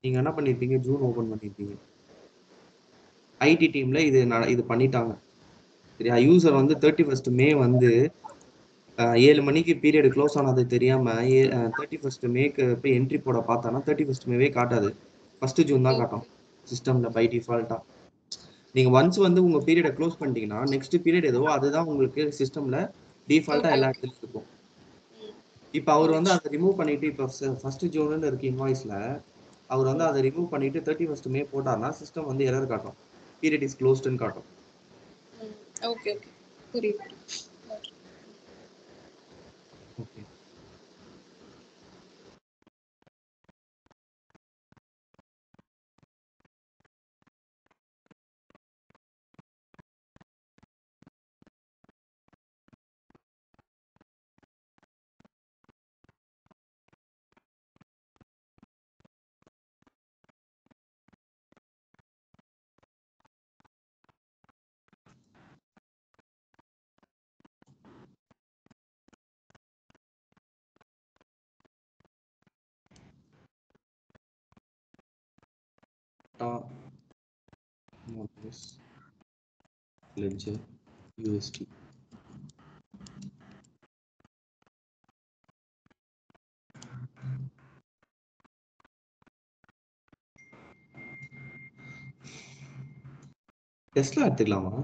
நீங்க என்ன பண்ணிருப்பீங்க, ஜூன் ஓபன் பண்ணிருப்பீங்க. ஐடி டீம்ல இது பண்ணிட்டாங்க சரியா. யூசர் வந்து 31 மே வந்து 7 மணிக்கு பீரியட் க்ளோஸ் ஆனது தெரியாம 31 மேக்கு போய் என்ட்ரி போட பார்த்தானா 31 மேவே காட்டாது, 1 ஜூன் தான் காட்டும் சிஸ்டம்ல பை டிஃபால்ட்டா. நீங்க ஒன்ஸ் வந்து உங்க பீரியடை க்ளோஸ் பண்ணிட்டீங்கன்னா நெக்ஸ்ட் பீரியட் எதுவோ அதுதான் உங்களுக்கு சிஸ்டம்ல டிஃபால்ட்டா எல்லா இடத்துலயும் இருக்கும். இப்போ அவர் வந்து அதை ரிமூவ் பண்ணிட்டு இப்போ 1 ஜூன் இருக்கு இன்வாய்ஸ்ல, அவர் வந்து அதை ரிமூவ் பண்ணிட்டு 31 மே போட்டார்னா சிஸ்டம் வந்து எரர் காட்டும், பீரியட் இஸ் க்ளோஸ்டுன்னு காட்டும். ஓகே ஓகே புரியுது. Okay. Tata Motors ledger USD. Tesla எடுத்துக்கலாமா?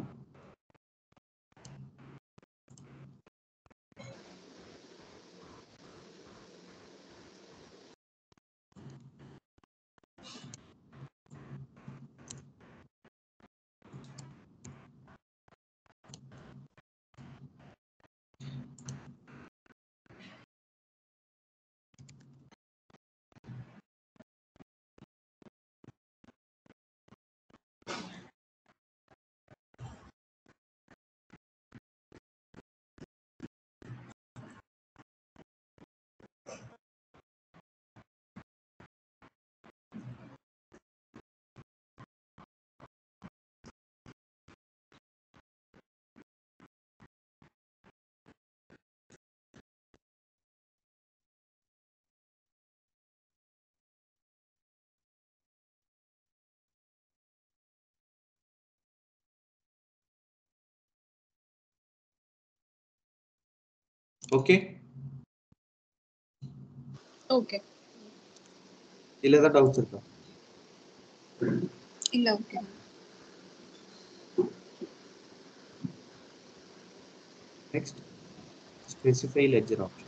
Okay, okay. இல்ல ஏதாவது டவுட்ஸ் இருக்கா? இல்ல okay. Next specify ledger options.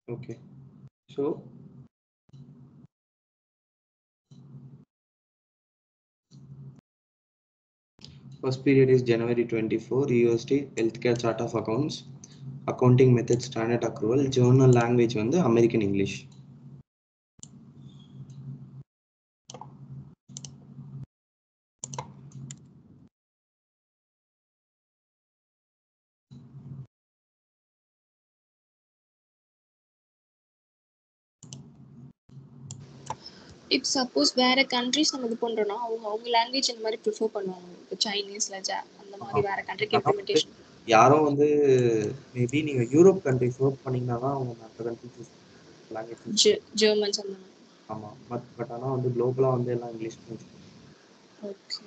Okay, so first period is January 24, USD, healthcare chart of accounts, accounting method standard accrual, journal language வந்து American English. இப் suppose வேற countries நம்ம இது பண்றோம்னா அவங்க லாங்குவேஜ் இந்த மாதிரி ப்ரிஃபர் பண்ணுவாங்க. இப்போ சைனீஸ்ல அந்த மாதிரி வேற கண்ட்ரிக்கு இம்ப்ளிமெண்டேஷன். யாரோ வந்து மேபி நீங்க யூரோப் கண்ட்ரிஸ் ஒர்க் பண்ணீங்கன்னா தான் அவங்க மற்ற கண்ட்ரிஸ் லாங்குவேஜ் ஜெர்மன்ஸ் அந்த மாதிரி. ஆமா, பட் ஆனா வந்து குளோபலா வந்து எல்லாம் இங்கிலீஷ் பேசுவாங்க. ஓகே.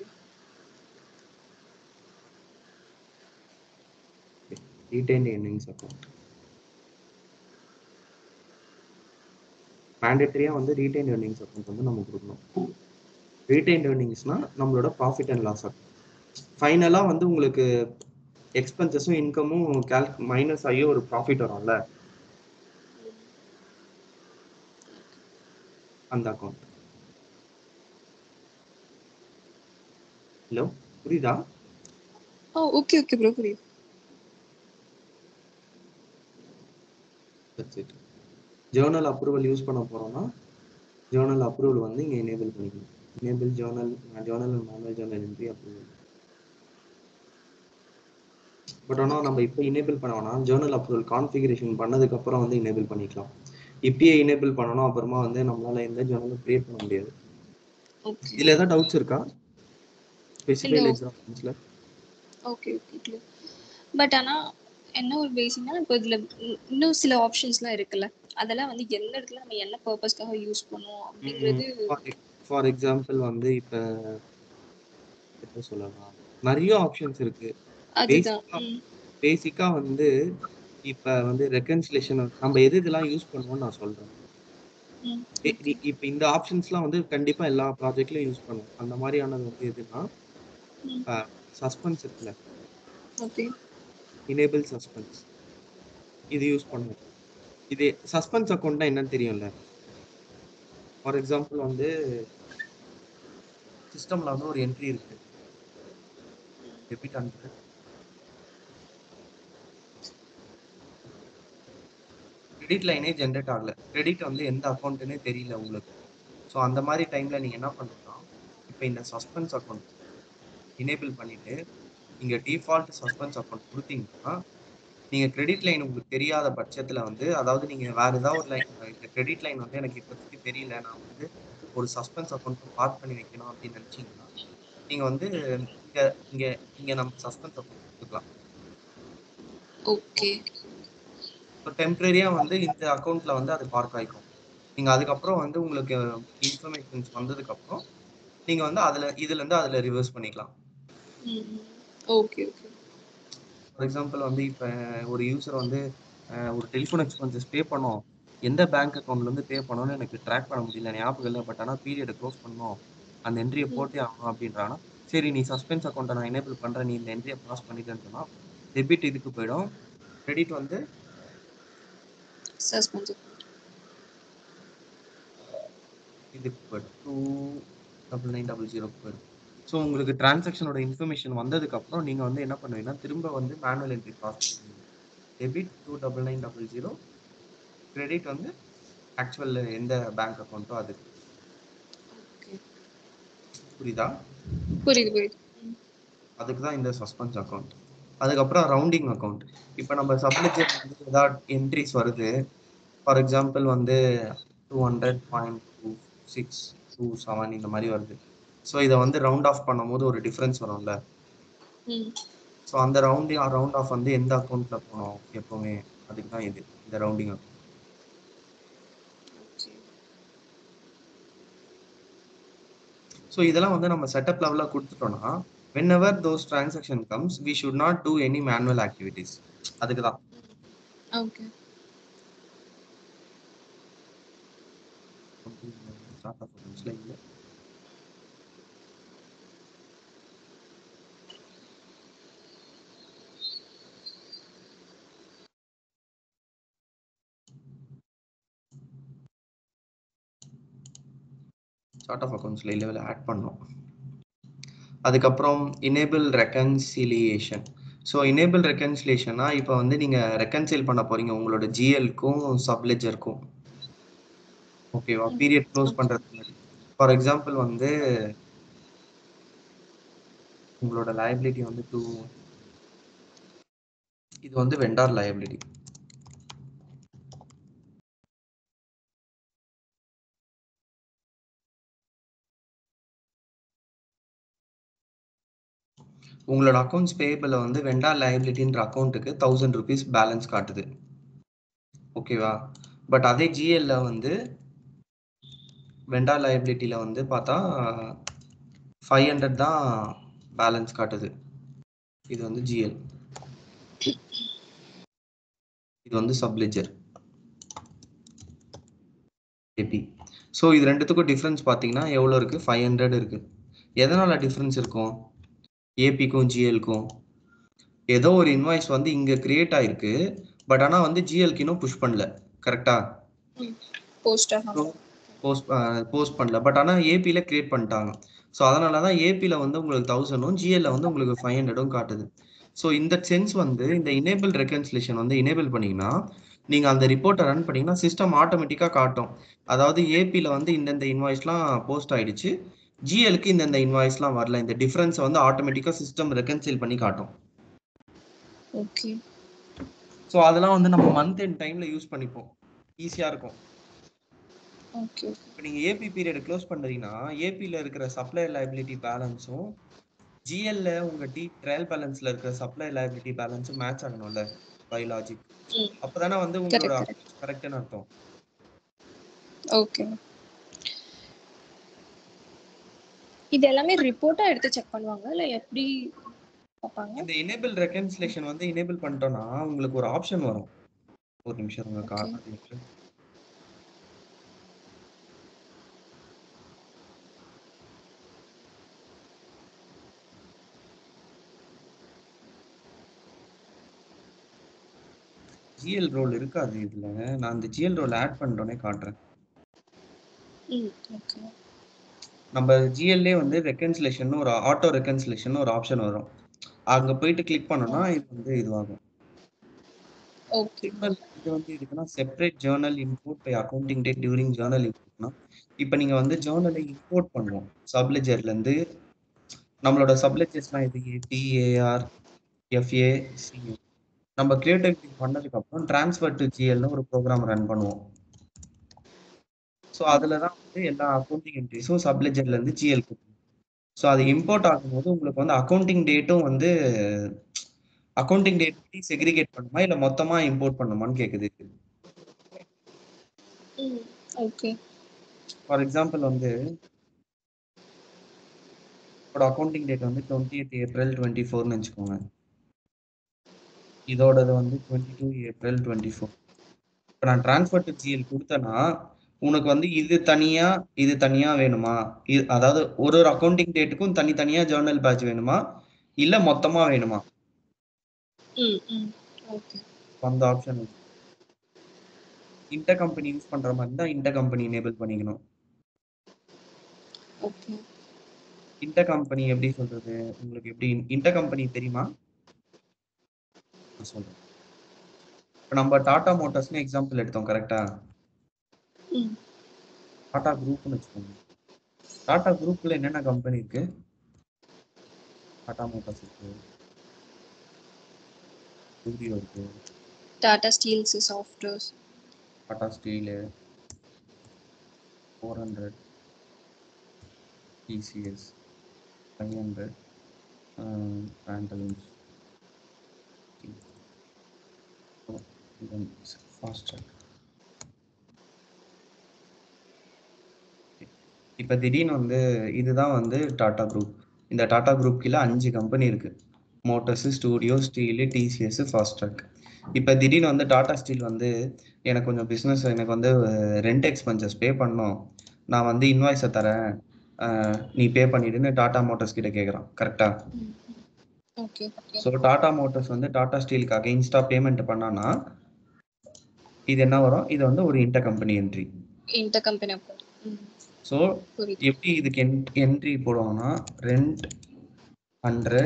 Retained earnings account. மேண்டேட்டரியா வந்து ரீடைன்ட் earnings account வந்து நம்ம கொடுக்கணும். ரீடைன்ட் earningsனா நம்மளோட ப்ராஃபிட் அண்ட் லாஸ் அக்கௌண்ட். ஃபைனலா வந்து உங்களுக்கு எக்ஸ்பென்சஸும் இன்கமும் மைனஸ் ஆகி ஒரு ப்ராஃபிட் வரும்ல, அந்த அக்கௌண்ட். ஹலோ, புரியுதா? ஓகே ஓகே ப்ரோ, புரியுது. That's it. Journal approval use பண்ண போறோம்னா ஜேர்னல் அப்ரூவல் வந்து இங்க எனேபிள் பண்ணிக்கணும். Enable Journal and manual Journal entry approval. But ஆனால் நம்ம இப்போ எனேபிள் பண்ண வேணாம், ஜேர்னல் அப்ரூவல் கான்ஃபிகரேஷன் பண்ணதுக்கு அப்புறம் வந்து எனேபிள் பண்ணிக்கலாம். இப்பயே எனேபிள் பண்ணணும், அப்புறமா வந்து நம்மளால எந்த ஜேர்னலும் கிரியேட் பண்ண முடியாது. இதுல ஏதாவது டவுட்ஸ் இருக்கா? ஸ்பெசிஃபை லெட்ஜர் ஆப்ஷன்ஸ்ல. Okay okay. பட் ஆனா என்ன ஒரு பேசிக்னா இப்போ இதுல இன்னும் சில ஆப்ஷன்ஸ்லாம் இருக்குல்ல, அதெல்லாம் வந்து எந்த இடத்துல நம்ம என்ன பர்பஸ்க்காக யூஸ் பண்ணுவோம் அப்படிங்கிறது. ஃபார் எக்ஸாம்பிள் வந்து இப்ப என்ன சொல்லலாம், நிறைய ஆப்ஷன்ஸ் இருக்கு. பேசிக்கா வந்து இப்ப வந்து ரெகன்சிலேஷன் நம்ம எது இதெல்லாம் யூஸ் பண்ணுவோம்னு நான் சொல்றேன். இப்ப இந்த ஆப்ஷன்ஸ்லாம் வந்து கண்டிப்பா எல்லா ப்ராஜெக்ட்லயும் யூஸ் பண்ணுவோம். அந்த மாதிரியானது வந்து எதுனா சஸ்பென்ஸ் இருக்குல்ல, எனேபிள் சஸ்பென்ஸ், இது யூஸ் பண்ணுவோம். இது சஸ்பென்ஸ் அக்கௌண்ட்னா என்னன்னு தெரியும்ல. ஃபார் எக்ஸாம்பிள் வந்து சிஸ்டம்ல வந்து ஒரு என்ட்ரி இருக்கு, டெபிட் கிரெடிட் லைனே ஜென்ரேட் ஆகல, கிரெடிட் வந்து எந்த அக்கௌண்ட்டுன்னே தெரியல உங்களுக்கு. ஸோ அந்த மாதிரி டைம்ல நீங்க என்ன பண்ணணும்னா, இப்போ இந்த சஸ்பென்ஸ் அக்கௌண்ட் எனேபிள் பண்ணிட்டு நீங்க டிஃபால்ட் சஸ்பென்ஸ் அக்கௌண்ட் கொடுத்தீங்கன்னா, நீங்க கிரெடிட் லைன் உங்களுக்கு தெரியாத பட்சத்துல வந்து, அதாவது நீங்க வேற ஏதாவது ஒரு லைன், இந்த கிரெடிட் லைன் வந்து எனக்கு இப்போதைக்கு தெரியல, நான் வந்து ஒரு சஸ்பென்ஸ் அக்கௌண்ட் பார்க் பண்ணி வைக்கணும் அப்படின்னு நினைச்சீங்கன்னா, நீங்க வந்து இங்க இங்க இங்க நம்ம சஸ்பென்ஸ் அக்கௌண்ட் கொடுத்துக்கலாம். ஓகே. ஸோ டெம்பரரியா வந்து இந்த அக்கௌண்ட்ல வந்து அது பார்க் ஆயிக்கும். நீங்க அதுக்கப்புறம் வந்து உங்களுக்கு இன்ஃபர்மேஷன்ஸ் வந்ததுக்கு அப்புறம் நீங்க வந்து இதுல இருந்து அதுல ரிவர்ஸ் பண்ணிக்கலாம். Okay okay. ஃபார் எக்ஸாம்பிள் வந்து இப்போ ஒரு யூசர் வந்து ஒரு டெலிஃபோன் எக்ஸ்பென்சஸ் பே பண்ணோம், எந்த பேங்க் அக்கௌண்ட்ல இருந்து பே பண்ணணும்னு எனக்கு ட்ராக் பண்ண முடியல, ஞாபகம் இல்லை, பட் ஆனால் பீரியடை க்ளோஸ் பண்ணணும், அந்த என்ட்ரியை போட்டே ஆகணும் அப்படின்றாங்கன்னா, சரி நீ சஸ்பென்ஸ் அக்கௌண்ட்டை நான் எனேபிள் பண்றேன், நீ இந்த என்ட்ரியை பாஸ் பண்ணிட்டேன்னு சொன்னா டெபிட் இதுக்கு போயிடும், கிரெடிட் வந்து சஸ்பென்ஸ் இதுக்கு போயிடும், 29900 போயிடும். ஸோ உங்களுக்கு டிரான்சாக்ஷனோட இன்ஃபர்மேஷன் வந்ததுக்கு அப்புறம் நீங்க வந்து என்ன பண்ணுவீங்கன்னா, திரும்ப வந்து மேனுவல் என்ட்ரி பாஸ் பண்ணுவீங்க. டெபிட் 29900, கிரெடிட் வந்து ஆக்சுவல் எந்த பேங்க் அக்கௌண்ட்டோ அதுக்கு. புரியுதா? புரியுது புரியுது. அதுக்கு தான் இந்த சஸ்பென்ஸ் அக்கௌண்ட். அதுக்கப்புறம் ரவுண்டிங் அக்கௌண்ட். இப்போ நம்ம சப்லெஜர் வந்து ஏதாவது என்ட்ரிஸ் வருது, ஃபார் எக்ஸாம்பிள் வந்து 200.2627 இந்த மாதிரி வருது. ஸோ இதை வந்து ரவுண்ட் ஆஃப் பண்ணும்போது ஒரு டிஃபரன்ஸ் வரும்ல, ஸோ அந்த ரவுண்ட் ஆஃப் வந்து எந்த அக்கௌண்ட்ல போகணும் எப்பவுமே, அதுக்கு தான் இது இந்த ரவுண்டிங் அக்கௌண்ட். ஸோ இதெல்லாம் வந்து நம்ம செட்டப் லெவலில் கொடுத்துட்டோம்னா, whenever those transaction comes we should not do any manual activities. அதுக்கு தான். ஓகே. ஸ்டார்ட் ஆஃப் அக்கவுண்ட்ஸ்ல இல்ல. சார்ட் ஆஃப் அக்கவுண்ட்ஸ்ல இல்ல ஆட் பண்ணோம். அதுக்கப்புறம் எனேபிள் ரெக்கன்சிலியேஷன். ஸோ எனேபிள் ரெக்கன்சிலியேஷனா இப்போ வந்து நீங்க ரெக்கன்சைல் பண்ண போறீங்க உங்களோட ஜிஎல்க்கும் சப்லெஜருக்கும், ஓகேவா, பீரியட் க்ளோஸ் பண்றதுக்கு முன்னாடி. ஃபார் எக்ஸாம்பிள் வந்து உங்களோட லயபிலிட்டி வந்து இது வந்து வெண்டார் லயபிலிட்டி. உங்களோட அக்கௌண்ட்ஸ் பேபிள் வந்து வெண்டார் லயபிலிட்டின்ற அக்கௌண்ட்டுக்கு 1000 rupees பேலன்ஸ் காட்டுது, ஓகேவா. பட் அதே ஜிஎல்ல வந்து வெண்டார் லயபிலிட்டியில வந்து பார்த்தா 500 தான் பேலன்ஸ் காட்டுது. இது வந்து ஜிஎல், இது வந்து சப்லெஜர் ஏபி. ஸோ இது ரெண்டுத்துக்கும் டிஃப்ரென்ஸ் பார்த்தீங்கன்னா எவ்வளோ இருக்கு, 500 இருக்கு. எதனால டிஃப்ரென்ஸ் இருக்கும் ஏபிக்கும் ஜிஎல்க்கும்? ஏதோ ஒரு இன்வாய்ஸ் வந்து இங்க கிரியேட் ஆயிருக்கு, பட் ஆனால் வந்து ஜிஎல்க்கு இன்னும் புஷ் பண்ணல, கரெக்டா? போஸ்ட் பண்ணல, பட் ஆனால் ஏபியில் கிரியேட் பண்ணிட்டாங்க. ஸோ அதனால தான் ஏபியில் வந்து உங்களுக்கு 1000ம் ஜிஎல்ல வந்து உங்களுக்கு 500ம் காட்டுது. ஸோ இந்த சென்ஸ் வந்து இந்த எனேபிள் ரெக்கன்சிலேஷன் வந்து எனேபிள் பண்ணீங்கன்னா, நீங்கள் அந்த ரிப்போர்ட்டை ரன் பண்ணீங்கன்னா சிஸ்டம் ஆட்டோமேட்டிக்காக காட்டும். அதாவது ஏபியில் வந்து இந்தந்த இன்வாய்ஸ்லாம் போஸ்ட் ஆயிடுச்சு, ஜிஎலுக்கு இந்தந்த இன்வாய்ஸ்லாம் வரல, இந்த டிஃபரன்ஸை வந்து ஆட்டோமேட்டிக்காக சிஸ்டம் ரெக்கன்சில் பண்ணி காட்டும். ஓகே. ஸோ அதெல்லாம் வந்து நம்ம மந்த் எண்ட் டைம்ல யூஸ் பண்ணிப்போம், ஈஸியாக இருக்கும். ஓகே. இப்போ நீங்கள் ஏபி பீரியட் க்ளோஸ் பண்ணுறீங்கன்னா ஏபியில் இருக்கிற சப்ளை லைபிலிட்டி பேலன்ஸும் ஜிஎல்ல உங்கள் ட்ரையல் பேலன்ஸில் இருக்கிற சப்ளை லைபிலிட்டி பேலன்ஸும் மேட்ச் ஆகணும்ல பை லாஜிக். அப்போதானே வந்து உங்களோட கரெக்ட்னு அர்த்தம். ஓகே. இது எல்லாமே ரிப்போர்ட்டா எடுத்து செக் பண்ணுவாங்க இல்ல எப்படி பாப்பாங்க? இந்த எனேபிள் ரெகன்சிலேஷன் வந்து எனேபிள் பண்ணிட்டோம்னா உங்களுக்கு ஒரு ஆப்ஷன் வரும். ஒரு நிமிஷம் உங்க கார்டு ஜிஎல் ரோல் இருக்காது இதுல, நான் இந்த ஜிஎல் ரோல் ஆட் பண்றேனே காட்டுறேன். ஓகே. நம்ம ஜிஎல்லே வந்து ரெகன்சிலேஷன் ஒரு ஆட்டோ ரெகன்சிலேஷன் ஒரு ஆப்ஷன் வரும், அங்க போயிட்டு கிளிக் பண்ணோம்னா இது வந்து இதுவாகும். ஓகே. இது வந்து இதுக்குன்னா separate journal import by accounting date during journal இம்போர்ட்னா இப்போ நீங்க வந்து ஜேர்னலை இம்போர்ட் பண்ணுவோம் சப்லெஜர்ல இருந்து. நம்மளோட சப்லெஜர்ஸ்லாம் இது ஏபி ஏஆர் எஃப்ஏ சிஏ நம்ம கிரியேட்டிவிட்டி பண்ணதுக்கு அப்புறம் டிரான்ஸ்ஃபர் டு ஜிஎல்னு ஒரு ப்ரோக்ராம் ரன் பண்ணுவோம். ஸோ அதுல தான் வந்து எல்லா அக்கௌண்டிங் என்ட்ரிஸும் சப்லெஜர்ல இருந்து ஜிஎல் கொடுக்கும். ஸோ அது இம்போர்ட் ஆகும்போது உங்களுக்கு வந்து அக்கௌண்டிங் டேட்டும் வந்து அக்கௌண்டிங் டேட் பத்தி செக்ரிகேட் பண்ணுமா இல்ல மொத்தமா இம்போர்ட் பண்ணுமான்னு கேக்குது. ஓகே. ஃபார் எக்ஸாம்பிள் வந்து அக்கௌண்டிங் டேட் வந்து 20th ஏப்ரல் 24ன்னு வச்சுக்கோங்க. இதோடது வந்து 22 ஏப்ரல் 24. இப்போ நான் டிரான்ஸ்ஃபர் டு ஜிஎல் கொடுத்தேன்னா உனக்கு வந்து இது தனியா வேணுமா, அதாவது ஒரு ஒரு அக்கௌண்டிங் டேட்டுக்கும் தனித்தனியா ஜேர்னல் பேட்ச் வேணுமா இல்ல மொத்தமா வேணுமா, அந்த ஆப்ஷன் இன்டர் கம்பெனி யூஸ் பண்ற மாதிரி தான் இன்டர் கம்பெனி எனேபிள் பண்ணிக்கணும். ஓகே. இன்டர் கம்பெனி எப்படி சொல்றது, உங்களுக்கு எப்படி இன்டர் கம்பெனி தெரியுமா? நான் சொல்றேன். இப்போ நம்ம டாடா மோட்டார்ஸ்னு எக்ஸாம்பிள் எடுத்தோம் கரெக்டா? டாடா குரூப்னு வச்சுக்கோங்க. டாடா குரூப்ல என்னென்ன கம்பெனி இருக்கு? டாடா மோட்டார்ஸ் இருக்கு, ஸ்டூடியோ இருக்கு, Tata steels softwares, Tata Steel, 400, TCS, 500, Pantaloons, Fastrack. இப்போ திடீர்னு வந்து இதுதான் வந்து டாடா குரூப். இந்த டாடா குரூப் கீழே 5 கம்பெனி இருக்கு. Motors, studio, steel, TCS, Fastrack. இப்போ திடீர்னு வந்து டாடா ஸ்டீல் வந்து எனக்கு கொஞ்சம் பிஸ்னஸ், எனக்கு வந்து ரெண்ட் எக்ஸ்பென்சஸ் பே பண்ணணும், நான் வந்து இன்வாய்ஸை தரேன், நீ பே பண்ணிடுன்னு டாடா மோட்டர்ஸ் கிட்ட கேட்குறான் கரெக்டா? ஓகே. ஸோ டாடா மோட்டர்ஸ் வந்து டாடா ஸ்டீலுக்கு அகைன்ஸ்டா பேமெண்ட் பண்ணானா இது என்ன வரும்? இது வந்து ஒரு inter company entry. Inter company account. So எப்படி இதுக்கு என்ட்ரி போடுவாங்கன்னா ரெண்ட் 100,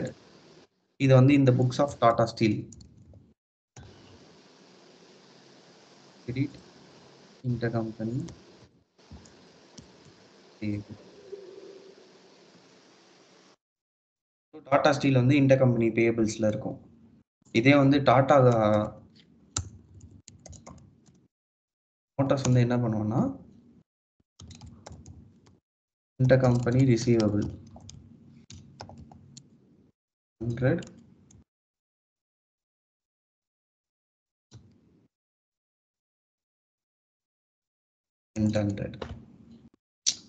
இது வந்து இந்த books of Tata steel, inter company Tata steel வந்து இன்டர் கம்பெனி பேயபிள்ஸ்ல இருக்கும். இதே வந்து டாடா மோட்டார்ஸ் வந்து என்ன பண்ணுவோம்னா இன்டர் கம்பெனி ரிசீவபிள் 100,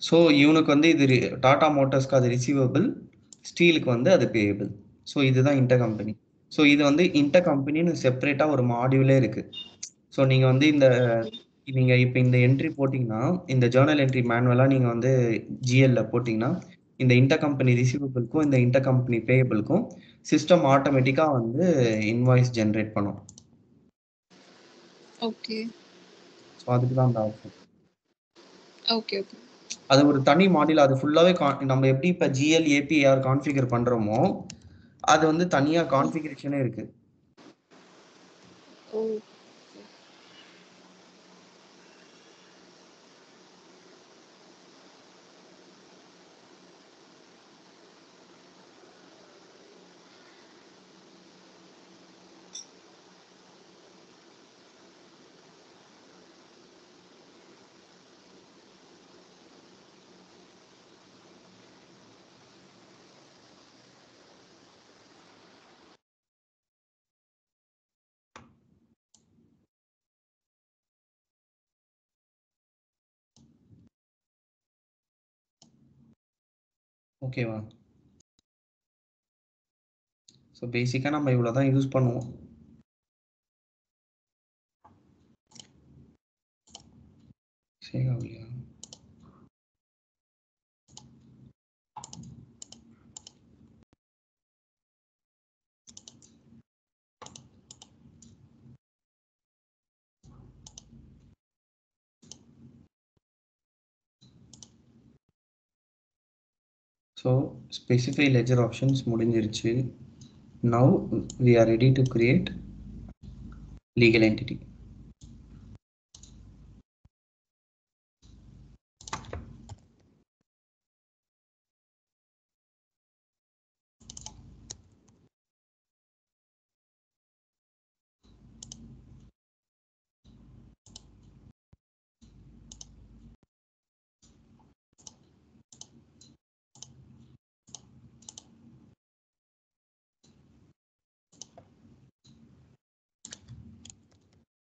ஸோ இவனுக்கு வந்து இது டாடா மோட்டார்ஸ்க்கு அது ரிசீவபிள், ஸ்டீலுக்கு வந்து அது பேயபிள். ஸோ இதுதான் இன்டர் கம்பெனி. ஸோ இது வந்து இன்டர் கம்பெனின்னு செப்பரேட்டாக ஒரு மாடியூலே இருக்கு. ஸோ நீங்கள் வந்து நீங்கள் இப்போ இந்த என்ட்ரி போட்டிங்கன்னா, இந்த ஜேர்னல் என்ட்ரி மேனுவலாக நீங்கள் வந்து ஜிஎல்ல போட்டிங்கன்னா இந்த இன்டர் கம்பெனி ரிசீவபிள்க்கும் இந்த இன்டர் கம்பெனி பேயபிள்க்கும் சிஸ்டம் ஆட்டோமேட்டிக்காக வந்து இன்வாய்ஸ் ஜென்ரேட் பண்ணும். ஓகே. ஸோ அதுக்கு தான் அந்த ஆப்ஷன். ஓகே. ஓகே. அது ஒரு தனி மாடியூல். அது ஃபுல்லாவே நம்ம எப்படி இப்போ ஜிஎல் ஏபிஆர் கான்ஃபிகர் பண்றோமோ அது வந்து தனியா கான்ஃபிகரேஷனே இருக்கு. ஓ. ஓகேவா? ஸோ பேசிக்காக நம்ம இவ்வளோ தான் யூஸ் பண்ணுவோம். சரியா? ஸோ ஸ்பெசிஃபை லெஜர் ஆப்ஷன்ஸ் முடிஞ்சிருச்சு. Now we are ready to create legal entity.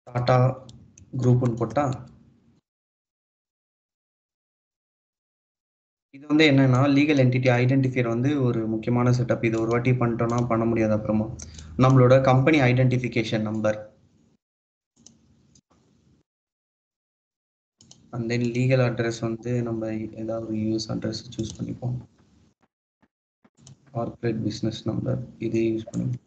Tata குரூப்னு போட்டா இது வந்து என்னன்னா லீகல் என்டிட்டி ஐடென்டிஃபையர் வந்து ஒரு முக்கியமான செட்டப். இது ஒரு வாட்டி பண்ணிட்டோம்னா பண்ண முடியாது. அப்புறமா நம்மளோட company identification number and then legal address வந்து நம்ம ஏதாவது ஒரு யூஎஸ் அட்ரஸ் சூஸ் பண்ணிப்போம். கார்ப்பரேட் பிஸ்னஸ் நம்பர் இதே யூஸ் பண்ணிப்போம்.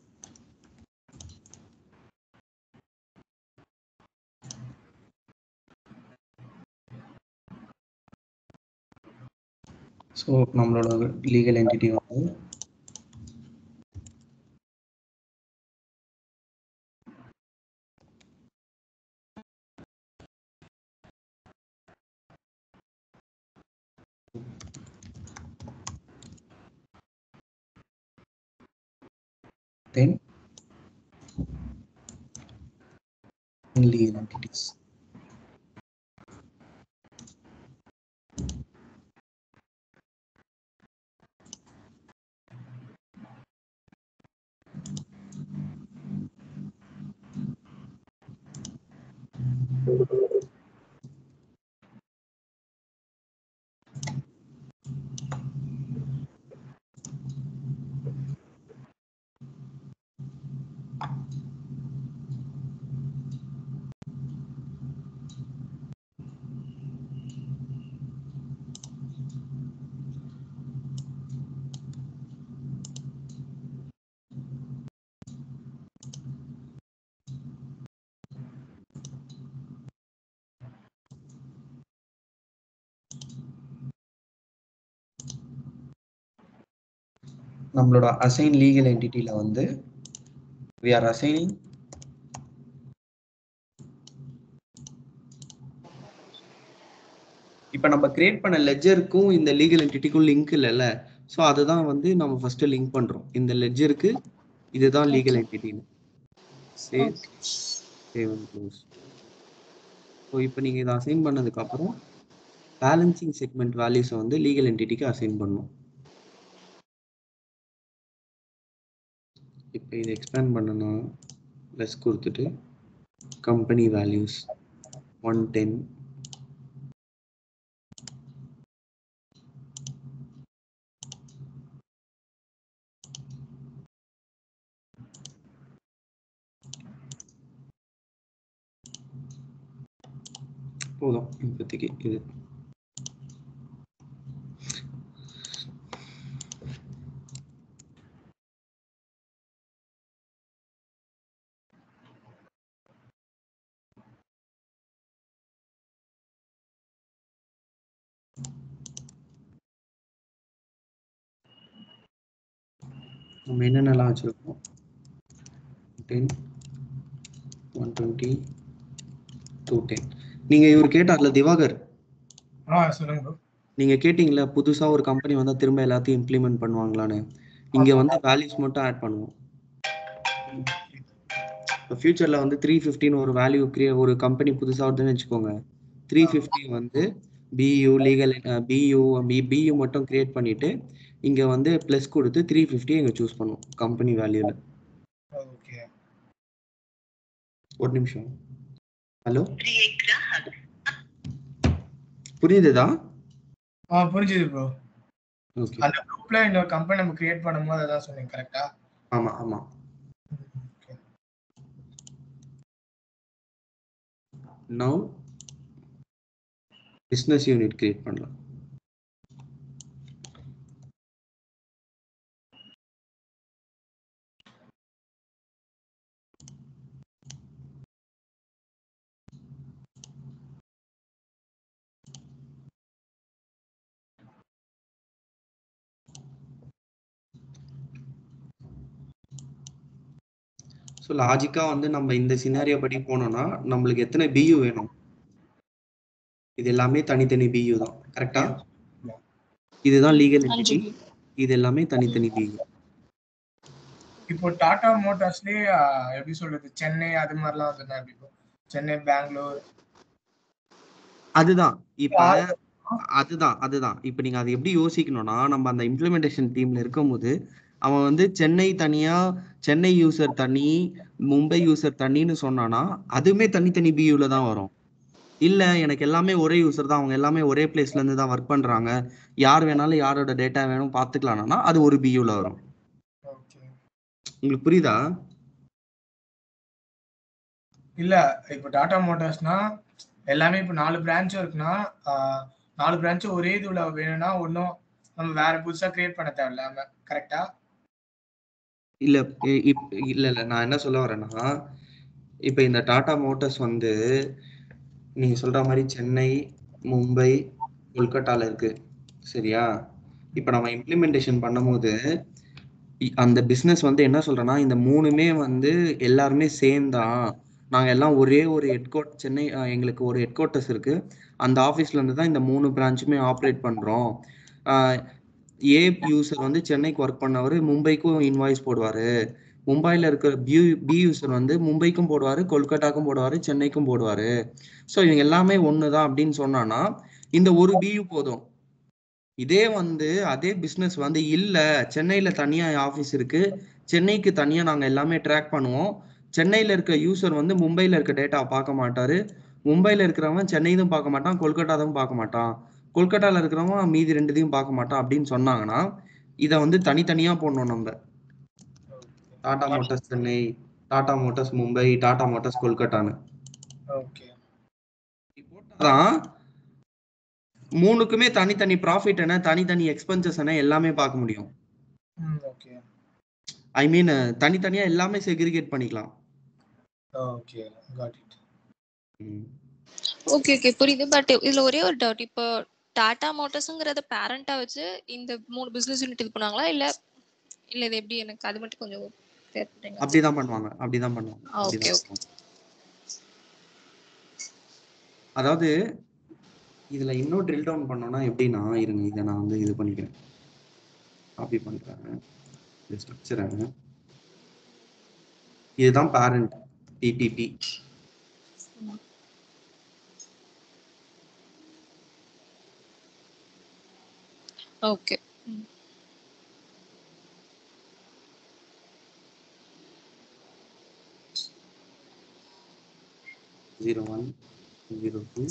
ஸோ நம்மளோட லீகல் என்டிட்டி வந்து தென் legal entities. நம்மளோட அசைன் லீகல் என்டிட்டில வந்து we are assigning இப்போ நம்ம கிரியேட் பண்ண லெட்ஜருக்கும் இந்த லீகல் என்டிட்டிக்கும் லிங்க் இல்லைல்ல. ஸோ அதுதான் வந்து நம்ம ஃபர்ஸ்ட் லிங்க் பண்றோம். இந்த லெட்ஜருக்கு இதுதான் லீகல் என்டிட்டின்னு save save and close. So இப்போ நீங்க இதை அசைன் பண்ணதுக்கு அப்புறம் பேலன்சிங் செக்மெண்ட் வேல்யூஸை வந்து லீகல் என்டிட்டிக்கு அசைன் பண்ணணும். இப்போ இதை எக்ஸ்பேண்ட் பண்ணனா ப்ளஸ் கொடுத்துட்டு கம்பெனி வேல்யூஸ் 110 போதும் இப்போதைக்கு இது. நம்ம என்னென்னலாம் வச்சிருக்கோம் 10 120 210. நீங்க இவர் கேட்டார்ல திவாகர், சொல்லுங்க bro. நீங்க கேட்டீங்களா புதுசா ஒரு கம்பெனி வந்தா திரும்ப எல்லாத்தையும் இம்ப்ளிமெண்ட் பண்ணுவாங்களான்னு. இங்க வந்து வேல்யூஸ் மட்டும் ஆட் பண்ணுவோம். இப்போ ஃபியூச்சர்ல வந்து 350 ஒரு வேல்யூ ஒரு கம்பெனி புதுசா வருதுன்னு வச்சுக்கோங்க. 350 வந்து பியூ லீகல் பியூ மட்டும் கிரியேட் பண்ணிட்டு இங்க வந்து பிளஸ் கொடுத்து 350 இங்க சூஸ் பண்ணுவோம் கம்பெனி வேல்யூல. ஓகே ஒரு நிமிஷம். ஹலோ புரியுதுதா? புரிஞ்சுது ப்ரோ. ஓகே. அந்த குரூப்ல இன்னொரு கம்பெனி நம்ம கிரியேட் பண்ணும்போது அதான் சொன்னீங்க கரெக்ட்டா? ஆமா ஆமா. ஓகே. நவ பிசினஸ் யூனிட் கிரியேட் பண்ணலாம். ஸோ லாஜிக்கா வந்து நம்ம இந்த சினாரியோ படி போனோம்னா நம்மளுக்கு எத்தனை பியூ வேணும்? இது எல்லாமே தனித்தனி பியூ தான், கரெக்டா? இதுதான் லீகல் என்டிட்டி, இது எல்லாமே தனித்தனி பியூ. இப்போ டாடா மோட்டார்ஸ்லயே எப்படி சொல்றது, சென்னை அது மாதிரிலாம் வந்துருந்தா எப்படி இப்போ சென்னை, பெங்களூர்? அதுதான் இப்ப அதுதான் இப்ப நீங்க அதை எப்படி யோசிக்கணும்னா, நம்ம அந்த இம்ப்ளிமெண்டேஷன் டீம்ல இருக்கும்போது அவன் வந்து சென்னை தனியா, சென்னை யூசர் தனி, மும்பை யூசர் தனின்னு சொன்னானா அதுவுமே தனித்தனி பியூல தான் வரும். இல்ல எனக்கு எல்லாமே ஒரே யூசர் தான், அவங்க எல்லாமே ஒரே பிளேஸ்ல இருந்து தான் ஒர்க் பண்றாங்க, யார் வேணாலும் யாரோட டேட்டா வேணும் பாத்துக்கலாம்னா அது ஒரு பியூல வரும். உங்களுக்கு புரியுதா? இல்ல இப்போ டாடா மோட்டார்ஸ்னா எல்லாமே இப்போ 4 பிரான்ச்சும் இருக்குன்னா 4 பிரான்ச்சும் ஒரே இதுல வேணும்னா ஒன்றும் நம்ம வேற புதுசா கிரியேட் பண்ண தேவையில்ல, கரெக்டா? இல்ல இல்ல இல்ல நான் என்ன சொல்ல வரேன்னா, இப்ப இந்த டாடா மோட்டார்ஸ் வந்து நீங்க சொல்ற மாதிரி சென்னை, மும்பை, கொல்கட்டால இருக்கு, சரியா? இப்ப நம்ம இம்ப்ளிமெண்டேஷன் பண்ணும்போது அந்த பிசினஸ் வந்து என்ன சொல்றேன்னா, இந்த மூணுமே வந்து எல்லாருமே சேம் தான், நாங்க எல்லாம் ஒரே ஒரு சென்னை எங்களுக்கு ஒரு ஹெட் குவார்ட்டர்ஸ் இருக்கு, அந்த ஆஃபீஸ்ல இருந்து தான் இந்த 3 பிரான்ச்சுமே ஆப்ரேட் பண்றோம். ஏ யூசர் வந்து சென்னைக்கு ஒர்க் பண்ணவர் மும்பைக்கும் இன்வாய்ஸ் போடுவாரு, மும்பைல இருக்கிற பி யூசர் வந்து மும்பைக்கும் போடுவாரு, கொல்கட்டாக்கும் போடுவாரு, சென்னைக்கும் போடுவாரு. ஸோ இவங்க எல்லாமே ஒண்ணுதான் அப்படின்னு சொன்னானா இந்த ஒரு பியூ போதும். இதே வந்து அதே பிசினஸ் வந்து இல்ல சென்னையில தனியா ஆபீஸ் இருக்கு, சென்னைக்கு தனியா நாங்க எல்லாமே ட்ராக் பண்ணுவோம், சென்னையில இருக்க யூசர் வந்து மும்பைல இருக்க டேட்டா பார்க்க மாட்டாரு, மும்பைல இருக்கிறவன் சென்னையும் பார்க்க மாட்டான், கொல்கட்டாவும் பார்க்க மாட்டான், கொல்கட்டால இருக்கிறவன் மீதி ரெண்டுத்தையும் பார்க்க மாட்டான் அப்படின்னு சொன்னாங்கன்னா இதை வந்து தனித்தனியா போடணும் நம்ம. டாடா மோட்டார்ஸ் சென்னை, டாடா மோட்டார்ஸ் மும்பை, டாடா மோட்டார்ஸ் கொல்கட்டான்னு போட்டாதான் மூணுக்குமே தனித்தனி ப்ராஃபிட் என்ன, தனித்தனி எக்ஸ்பென்சஸ் என்ன எல்லாமே பார்க்க முடியும். ஐ மீன் தனித்தனியா எல்லாமே செக்ரிகேட் பண்ணிக்கலாம். Okay got it. Okay okay புரியுது. பட் இதுல ஒரே ஒரு டவுட், இப்போ டாடா மோட்டார்ஸ்ங்கறத பேரண்டா வச்சு இந்த 3 பிசினஸ் யூனிட் இது பண்ணாங்களா இல்ல இல்ல இது எப்படி, எனக்கு அது மட்டும் கொஞ்சம் அப்படிதான் பண்ணுவாங்க, அப்படிதான் பண்ணுவாங்க. Okay okay. அதாவது இதுல இன்னும் ட்ரில் டவுன் பண்ணோம்னா எப்படின்னா, இருங்க இதை நான் வந்து இது பண்ணிக்கிறேன், காப்பி பண்றேன் ஸ்ட்ரக்சரை. இதுதான் பேரண்ட் டிடிபி. ஓகே. 01 02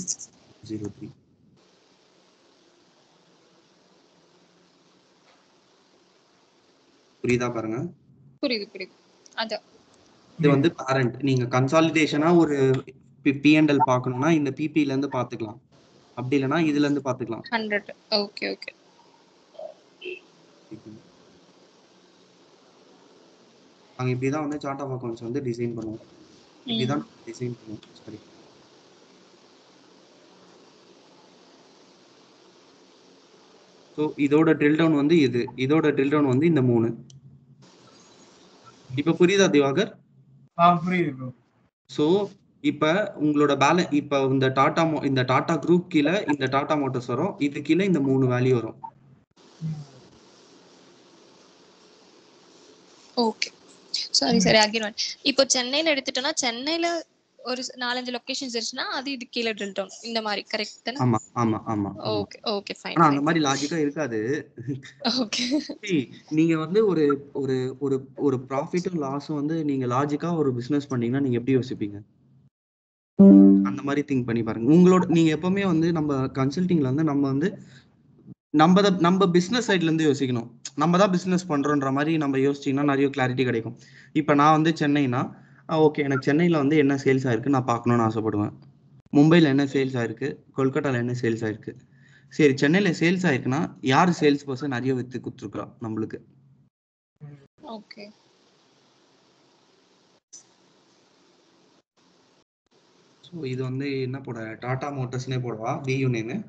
03 புரியுதா பாருங்க? புரியுது புரியுது. அதான் இது வந்து பேரண்ட். நீங்க கன்சாலிடேஷனா ஒரு P&L பார்க்கணும்னா இந்த பிபில இருந்து பாத்துக்கலாம், அப்படி இல்லைன்னா இதுல இருந்து பாத்துக்கலாம். 100. Okay okay. நாங்க இப்படிதான் வந்து சார்ட் ஆஃப் அக்கவுண்ட்ஸ் வந்து டிசைன் பண்ணுவோம், இப்படிதான் டிசைன் பண்ணுவோம். சரி, ஸோ இதோட ட்ரில் டவுன் வந்து இது, இதோட ட்ரில் டவுன் வந்து இந்த 3. இப்ப புரியுதா திவாகர்? புரியுது ப்ரோ. ஸோ இப்ப உங்களோட இப்ப இந்த டாடா குரூப் கீழே இந்த டாடா மோட்டார்ஸ் வரும், இது கீழே இந்த 3 வேல்யூ வரும். ஓகே சரி சரி. அகைன் இப்போ சென்னையில எடுத்துட்டோம்னா சென்னையில ஒரு 4-5 லொகேஷன்ஸ் இருந்துச்சுன்னா அது இது கீழே ட்ரில் டவுன் இந்த மாதிரி கரெக்ட் தானே? ஆமா ஆமா ஆமா. Okay okay fine. ஆனா அந்த மாதிரி லாஜிக்கா இருக்காது. ஓகே. நீங்க வந்து ஒரு ஒரு ஒரு ஒரு ப்ராஃபிட்டும் லாஸும் வந்து நீங்க லாஜிக்கா ஒரு பிசினஸ் பண்ணீங்கன்னா நீங்க எப்படி யோசிப்பீங்க? அந்த மாதிரி திங்க் பண்ணி பாருங்க. உங்களோட நீங்க எப்பவுமே வந்து நம்ம கன்சல்டிங்ல வந்து நம்ம பிசினஸ் சைட்ல இருந்து யோசிக்கணும், நம்ம தான் பிசினஸ் பண்றோன்ற மாதிரி நம்ம யோசிச்சீங்கன்னா நிறைய கிளாரிட்டி கிடைக்கும். இப்ப நான் வந்து சென்னைனா ஓகே, எனக்கு சென்னையில வந்து என்ன சேல்ஸ் ஆயிருக்கு நான் பார்க்கணும்னு ஆசைப்படுவேன், மும்பைல என்ன சேல்ஸ் ஆயிருக்கு, கொல்கட்டால என்ன சேல்ஸ் ஆயிருக்கு. சரி, சென்னையில சேல்ஸ் ஆயிருக்குன்னா யாரு சேல்ஸ் பர்சன் நிறைய வித்து கொடுத்துருக்கா நம்மளுக்கு. ஓகே. ஸோ இது வந்து என்ன போட, டாடா மோட்டார்ஸ்னே போடவா பியூ நேம்?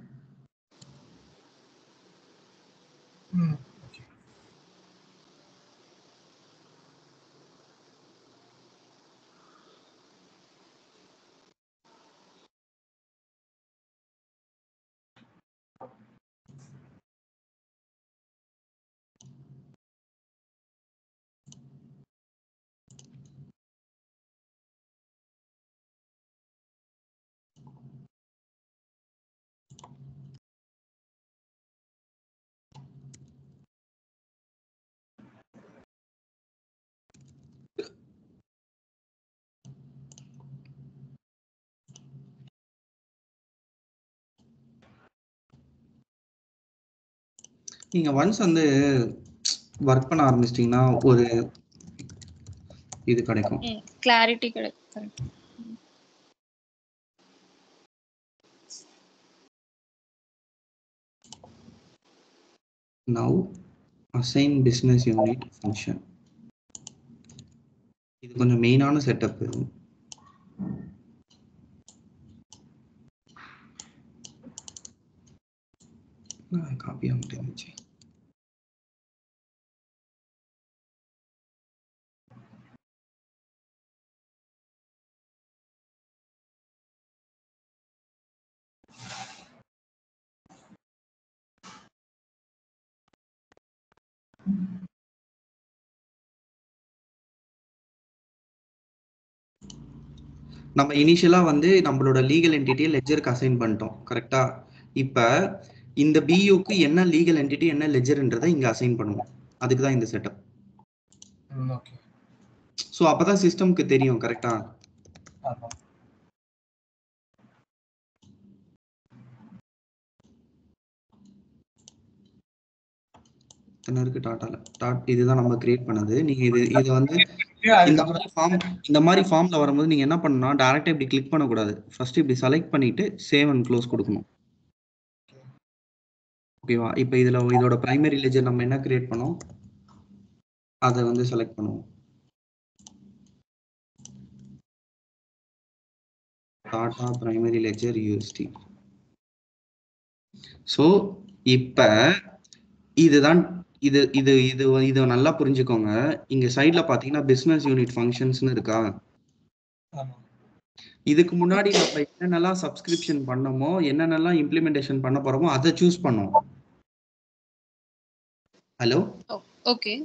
நீங்க ஒன்ஸ் வந்து ஒர்க் பண்ண ஆரம்பிச்சிட்டீங்கன்னா ஒரு இது கிடைக்கும். கிளாரிட்டி கிடைக்கும். Now assign business unit function. இது கொஞ்சம் மெயினான செட்டப். காப்பி ஆகிட்டு நம்ம இனிஷியலா வந்து நம்மளோட லீகல் என்டிட்டியை லெட்ஜருக்கு அசைன் பண்ணிட்டோம், கரெக்டா? இப்ப இந்த பியூக்கு என்ன லீகல் என்டிட்டி என்ன லெட்ஜர்ன்றதை இங்க அசைன் பண்ணுவோம். அதுக்கு தான் இந்த செட்டப். ஓகே. சோ அப்பதான் சிஸ்டம்க்கு தெரியும், கரெக்டா? ஆமா. இதுதான் நம்ம கிரியேட் பண்ணது. நீங்க இது வந்து இந்த மாதிரி ஃபார்ம்ல வரும்போது நீங்க என்ன பண்ணணும்னா டைரக்டா இப்படி கிளிக் பண்ணக்கூடாது. ஃபர்ஸ்ட் இப்படி செலக்ட் பண்ணிட்டு சேவ் அண்ட் க்ளோஸ் கொடுக்கணும். ஓகேவா? இப்போ இதோட பிரைமரி லெஜர் நம்ம என்ன கிரியேட் பண்ணோம் அதை வந்து செலக்ட் பண்ணுவோம். Tata primary ledger USD. So இப்போ இதுதான் இது இது இது இதை நல்லா புரிஞ்சுக்கோங்க. இங்க சைட்ல பாத்தீங்கன்னா பிசினஸ் யூனிட் ஃபங்க்ஷன்ஸ்னு இருக்கா? இதுக்கு முன்னாடி நம்ம என்னென்னலாம் சப்ஸ்கிரிப்ஷன் பண்ணோமோ என்னென்னலாம் இம்ப்ளிமெண்டேஷன் பண்ண போறோமோ அதை சூஸ் பண்ணோம். Hello, okay.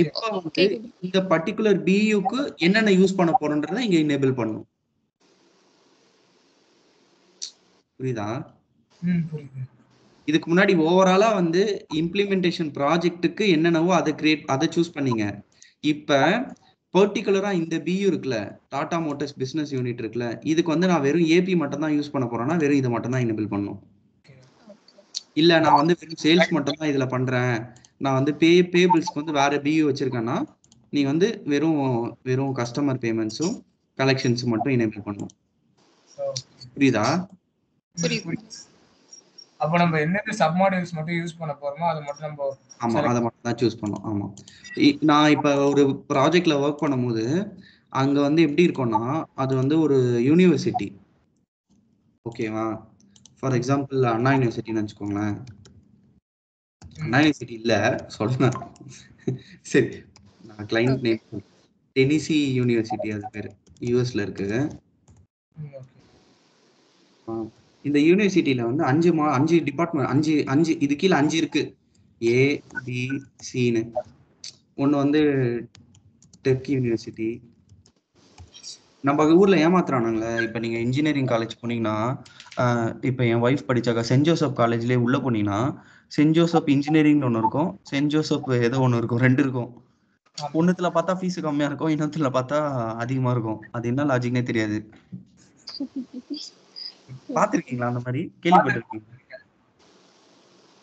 இப்போ வந்து இந்த பர்టిక్యులர் பியூக்கு என்னென்ன யூஸ் பண்ண போறோம்ன்றதை இங்க எனேபிள் பண்ணனும். புரியுதா? இதுக்கு முன்னாடி ஓவராலா வந்து இம்ப்ளிமெண்டேஷன் ப்ராஜெக்ட்டுக்கு என்னென்னவோ அதை சூஸ் பண்ணீங்க. இப்ப பர்டிகுலரா இந்த பியூ இருக்குல்ல, டாடா மோட்டார்ஸ் பிசினஸ் யூனிட் இருக்குல்ல, இதுக்கு வந்து நான் வெறும் ஏபி மட்டும் தான் யூஸ் பண்ண போறேன்னா வெறும் இதை மட்டும் தான் எனேபிள் பண்ணணும். இல்ல நான் வந்து வெறும் சேல்ஸ் மட்டும் தான் இதுல பண்றேன், நான் வந்து பேபிள்ஸ்க்கு வந்து வேற பியூ வச்சிருக்கேன்னா நீ வந்து வெறும் கஸ்டமர் பேமெண்ட்ஸும் கலெக்ஷன்ஸும் மட்டும் எனேபிள் பண்ணணும். புரியுதா? அப்ப நம்ம என்னென்ன சப் மாடியூல்ஸ் மட்டும் யூஸ் பண்ண போறோமோ அதை மட்டும் நம்ம அதை மட்டும் தான் சூஸ் பண்ணோம். ஆமா, நான் இப்ப ஒரு ப்ராஜெக்ட்ல ஒர்க் பண்ணும்போது அங்க வந்து எப்படி இருக்கும்னா அது வந்து ஒரு யூனிவர்சிட்டி. ஓகேவா? ஃபார் எக்ஸாம்பிள் அண்ணா யூனிவர்சிட்டின்னு வச்சுக்கோங்களேன். அண்ணா யூனிவர்சிட்டி இல்ல சொல்றேன், சரி நான் கிளைண்ட் நேம் டெனிசி யூனிவர்சிட்டி, அது பேரு யூஎஸ்ல இருக்கு. இந்த யூனிவர்சிட்டியில வந்து 5 டிபார்ட்மெண்ட், 5 இது கீழே 5 இருக்கு. ஏ பி சின்னு. ஒன்று வந்து டெக் யூனிவர்சிட்டி. நம்ம ஊர்ல ஏமாத்துறானுங்களே. இப்போ நீங்க இன்ஜினியரிங் காலேஜ் போனீங்கன்னா, இப்போ என் ஒய்ஃப் படிச்சாக்க சென்ட் ஜோசப் காலேஜ்லேயே உள்ள போனீங்கன்னா சென்ட் ஜோசப் இன்ஜினியரிங்னு ஒன்று இருக்கும், சென்ட் ஜோசப் ஏதோ ஒன்று இருக்கும், 2 இருக்கும். ஒன்னுத்துல பார்த்தா ஃபீஸ் கம்மியா இருக்கும், இன்னொத்துல பார்த்தா அதிகமா இருக்கும். அது என்ன லாஜிக்னே தெரியாது. பாத்திருக்கீங்களா அந்த மாதிரி? கேள்விப்பட்டிருக்கீங்க?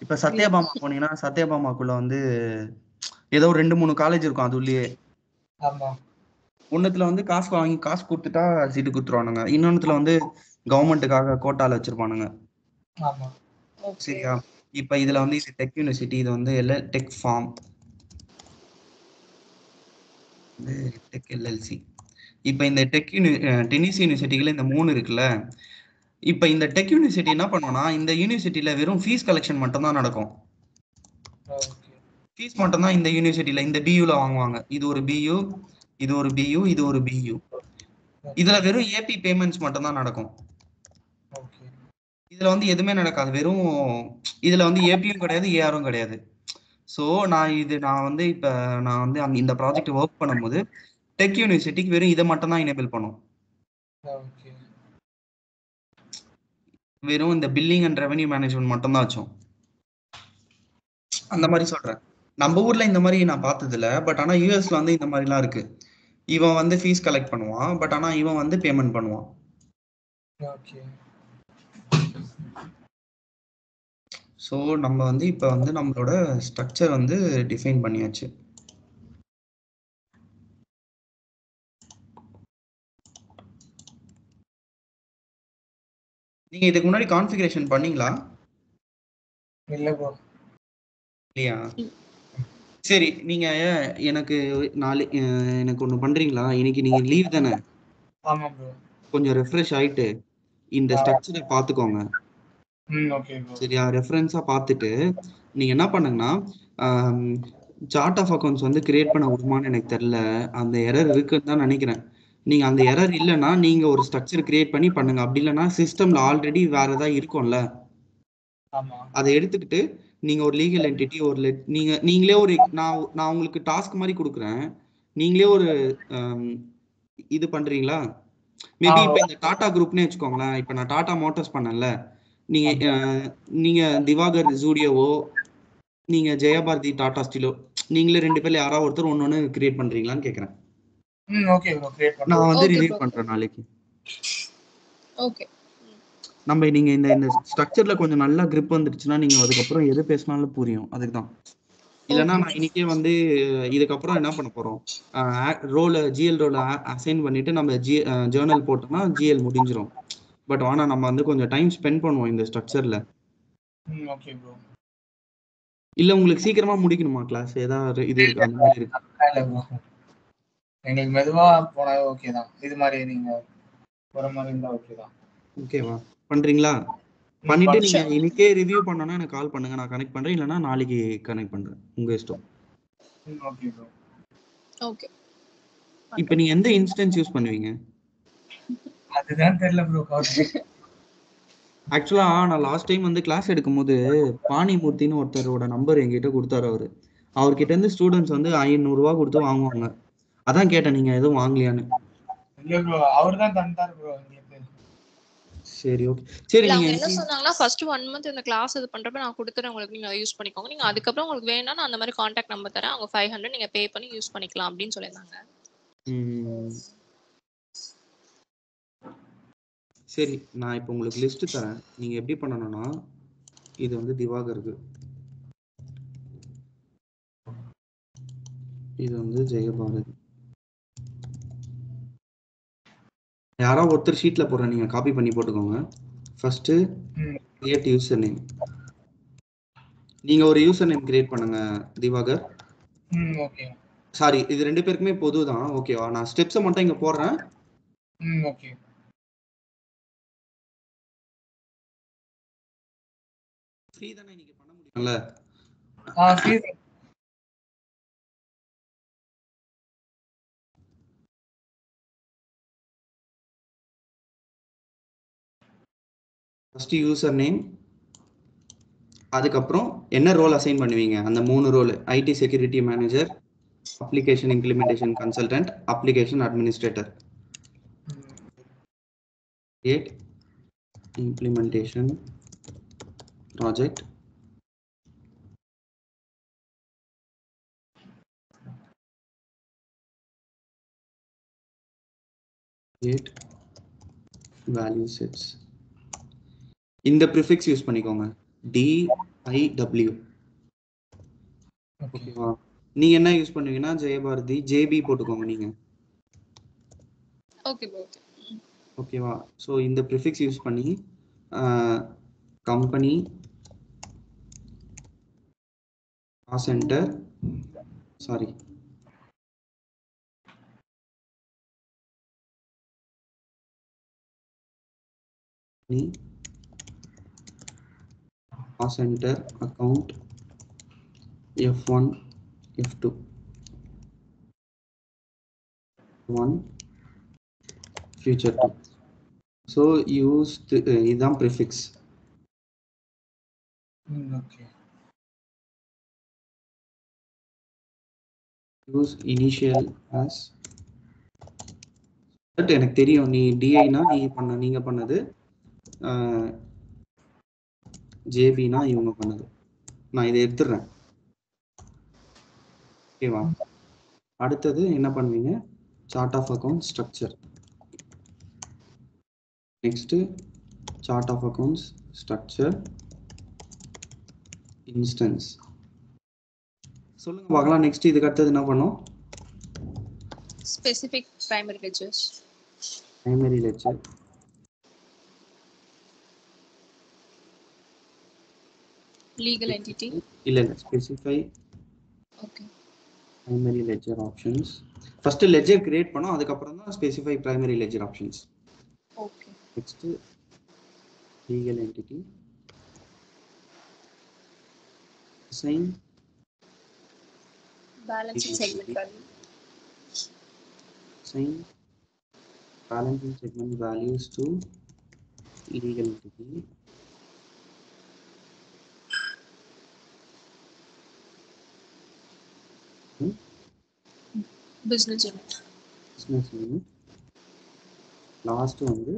இப்ப சத்யபாமா போனீங்கன்னா சத்யபாமாக்குள்ள வந்து ஏதோ 2-3 காலேஜ் இருக்கும் அது உள்ளே. ஒன்னுத்துல வந்து காசு கொடுத்துட்டா சீட்டு கொடுத்துருவானுங்க, இன்னொன்னுத்துல வந்து கவர்மெண்ட்டுக்காக கோட்டால வச்சிருப்பானுங்க. சரியா? இப்ப இதுல வந்து இது டெக் யூனிவர்சிட்டி, இது வந்து டெக் ஃபார்ம், டெக் எல்எல்சி. இப்ப இந்த டென்னிசி யூனிவர்சிட்டிகள் இந்த 3 இருக்குல்ல. இப்ப இந்த டெக் யூனிவர்சிட்டி என்ன பண்ணுவோம்னா இந்த யூனிவர்சிட்டியில வெறும் ஃபீஸ் கலெக்ஷன் மட்டும் தான் நடக்கும். ஃபீஸ் மட்டும் தான் இந்த யூனிவர்சிட்டியில இந்த பியூல வாங்குவாங்க. இது ஒரு பியூ, இது ஒரு பியூ, இது ஒரு பியூ. இதுல வெறும் ஏபி பேமெண்ட்ஸ் மட்டும் தான் நடக்கும். இதுல வந்து எதுவுமே நடக்காது. வெறும் இதுல வந்து ஏபியும் கிடையாது, ஏஆரும் கிடையாது. ஸோ நான் வந்து இந்த ப்ராஜெக்ட் ஒர்க் பண்ணும்போது டெக் யூனிவர்சிட்டிக்கு வெறும் இதை மட்டும் தான் எனேபிள் பண்ணும். வெறும் இந்த பில்லிங் அண்ட் ரெவென்யூ மேனேஜ்மெண்ட் மட்டும் தான் வச்சோம். அந்த மாதிரி சொல்றேன். நம்ம ஊர்ல இந்த மாதிரி நான் பார்த்தது இல்லை, பட் ஆனா யூஎஸ்ல வந்து இந்த மாதிரிலாம் இருக்கு. இவன் வந்து ஃபீஸ் கலெக்ட் பண்ணுவான், பட் ஆனா இவன் வந்து பேமெண்ட் பண்ணுவான். ஸோ நம்ம வந்து இப்போ வந்து நம்மளோட ஸ்ட்ரக்சர் வந்து டிஃபைன் பண்ணியாச்சு. நீங்க இதுக்கு முன்னாடி கான்ஃபிகரேஷன் பண்ணீங்களா? இல்ல ப்ரோ. இல்லையா? சரி, நீங்க எனக்கு எனக்கு ஒன்று பண்றீங்களா? இன்னைக்கு நீங்க லீவ் தானே? ஆமா ப்ரோ. கொஞ்சம் ரெஃப்ரெஷ் ஆயிட்டு இந்த ஸ்ட்ரக்சரை பார்த்துக்கோங்க. Okay bro. சரியா? ரெஃபரன்ஸா பார்த்துட்டு நீங்க என்ன பண்ணுங்கன்னா, சார்ட் ஆஃப் அக்கௌண்ட்ஸ் வந்து கிரியேட் பண்ண விடுமான்னு எனக்கு தெரியல. அந்த எரர் இருக்குன்னு தான் நினைக்கிறேன். நீங்க அந்த எரர் இல்லைன்னா நீங்க ஒரு ஸ்ட்ரக்சர் கிரியேட் பண்ணி பண்ணுங்க. அப்படி இல்லைன்னா சிஸ்டம்ல ஆல்ரெடி வேற ஏதாவது இருக்கும்ல, ஆமா. அதை எடுத்துக்கிட்டு நீங்க ஒரு லீகல் என்டிட்டி நீங்களே ஒரு நான் உங்களுக்கு டாஸ்க் மாதிரி கொடுக்குறேன். நீங்களே ஒரு இது பண்றீங்களா? மேபி இப்போ இந்த டாடா குரூப்னே வச்சுக்கோங்களேன். இப்போ நான் டாடா மோட்டார்ஸ் பண்ணேன்ல, நீங்க திவாகர் ஜூடியோவோ, நீங்க ஜெயபாரதி டாடா ஸ்டீலோ, நீங்களே 2 பேர்ல யாராவது ஒருத்தர் ஒன்னொன்னு கிரியேட் பண்றீங்களான்னு கேக்குறேன். ஓகே ப்ரோ, கிரியேட் பண்றேன். நான் வந்து ரிவ்யூ பண்றேன் நாளைக்கு. ஓகே. நீங்க இந்த ஸ்ட்ரக்சர்ல கொஞ்சம் நல்லா grip வந்துருச்சுன்னா நீங்க அதுக்கப்புறம் எது பேசினாலும் புரியும். அதுக்கு தான். இல்லைன்னா நான் இன்னைக்கே வந்து இதுக்கப்புறம் என்ன பண்ண போறோம், ஜிஎல் ரோல அசைன் பண்ணிட்டு நம்ம ஜேர்னல் போட்டோம்னா ஜிஎல் முடிஞ்சிடும். பட் ஆனா நம்ம வந்து கொஞ்சம் டைம் ஸ்பெண்ட் பண்ணுவோம் இந்த ஸ்ட்ரக்சர்ல. Okay bro. இல்ல உங்களுக்கு சீக்கிரமா முடிக்கணுமா கிளாஸ்? ஏதாவது இது இருக்கு அந்த மாதிரி இருக்கு? இல்ல ப்ரோ, எனக்கு மெதுவா போனா ஓகே தான். இது மாதிரி நீங்க போற மாதிரி இருந்தா ஓகே தான். ஓகேவா? பண்றீங்களா? பண்ணிட்டு நீங்க இன்னைக்கே ரிவ்யூ பண்ணனும்னா எனக்கு கால் பண்ணுங்க, நான் கனெக்ட் பண்றேன். இல்லனா நாளைக்கு கனெக்ட் பண்றேன், உங்க இஷ்டம். Okay bro. ஓகே. இப்போ நீங்க எந்த இன்ஸ்டன்ஸ் யூஸ் பண்ணுவீங்க? அதுதான் தெரியல ப்ரோ. ஆக்சுவலா நான் லாஸ்ட் டைம் வந்து கிளாஸ் எடுக்கும்போது பாணிமூர்த்தின்னு ஒருத்தரோட நம்பர் என்கிட்ட கொடுத்தாரு. அவர்கிட்ட இருந்து ஸ்டூடெண்ட்ஸ் வந்து 500 ரூபாய் கொடுத்து வாங்குவாங்க. அதான் கேட்டேன் நீங்க எதுவும் வாங்கலையான்னு. இல்ல ப்ரோ, அவர்தான் தந்தார் ப்ரோ எங்களுக்கு. சரி, ஓகே. சரி, இல்ல நீங்க அவங்க என்ன சொன்னாங்கன்னா ஃபர்ஸ்ட் 1 மந்த் இந்த கிளாஸ் இது பண்றப்ப நான் கொடுத்துறேன் உங்களுக்கு, நீங்க யூஸ் பண்ணிக்கோங்க. நீங்க அதுக்கப்புறம் உங்களுக்கு வேணா நான் அந்த மாதிரி கான்டாக்ட் நம்பர் தரேன், அவங்க 500 நீங்க பே பண்ணி யூஸ் பண்ணிக்கலாம் அப்படின்னு சொல்லியிருந்தாங்க. சரி, நான் இப்போ உங்களுக்கு லிஸ்ட் தரேன். நீங்க எப்படி பண்ணணும்னா, இது வந்து திவாகருக்கு, இது வந்து ஜெயபாரதி, யாரோ ஒருத்தர் ஷீட்ல போடுறேன், நீங்க காப்பி பண்ணி போட்டுக்கோங்க. First create user name. நீங்க ஒரு யூசர் நேம் கிரியேட் பண்ணுங்க திவாகர். ஓகே. சாரி, இது 2 பேருக்குமே பொதுதான். ஓகேவா? நான் ஸ்டெப்ஸை மட்டும் இங்க போடுறேன். ஓகே. ஃப்ரீ தானே, நீங்க பண்ண முடியும்ல? ஃப்ரீ. ஃபர்ஸ்ட் யூசர் நேம், அதுக்கப்புறம் என்ன ரோல் அசைன் பண்ணுவீங்க, அந்த 3 role: ID security manager, application implementation consultant, application administrator. Create implementation project. Create value sets. இந்த ப்ரிஃபிக்ஸ் யூஸ் பண்ணிக்கோங்க, DIW. ஓகேவா? நீங்க என்ன யூஸ் பண்ணுவீங்கன்னா ஜெயபாரதி, JB போட்டுக்கோங்க நீங்க. Okay bro. ஓகேவா? ஸோ இந்த ப்ரிஃபிக்ஸ் யூஸ் பண்ணி company, center, sorry, center account F1 F2 1 future 2. So use இதுதான் prefix. Okay. Use initial as, but எனக்கு தெரியும் நீ டிஐனா நீங்க பண்ணது, ஜேபினா இவங்க பண்ணது. நான் இதை எடுத்துடுறேன். ஓகேவா? அடுத்தது என்ன பண்ணுவீங்க, chart of account structure. Next chart of accounts structure, instance. சொல்லுங்க பார்க்கலாம். நெக்ஸ்ட் இதுக்கு அடுத்தது என்ன பண்ணோம்? Specific primary ledgers. Primary ledger. Legal entity. இல்ல specify okay. Primary ledger options. First ledger create பண்ணோம், அதுக்கு அப்புறம் தான் specify primary ledger options. Okay. Next legal entity. assign balancing segment value. assign balancing segment values to legal entity. Business unit. Business unit. Last வந்து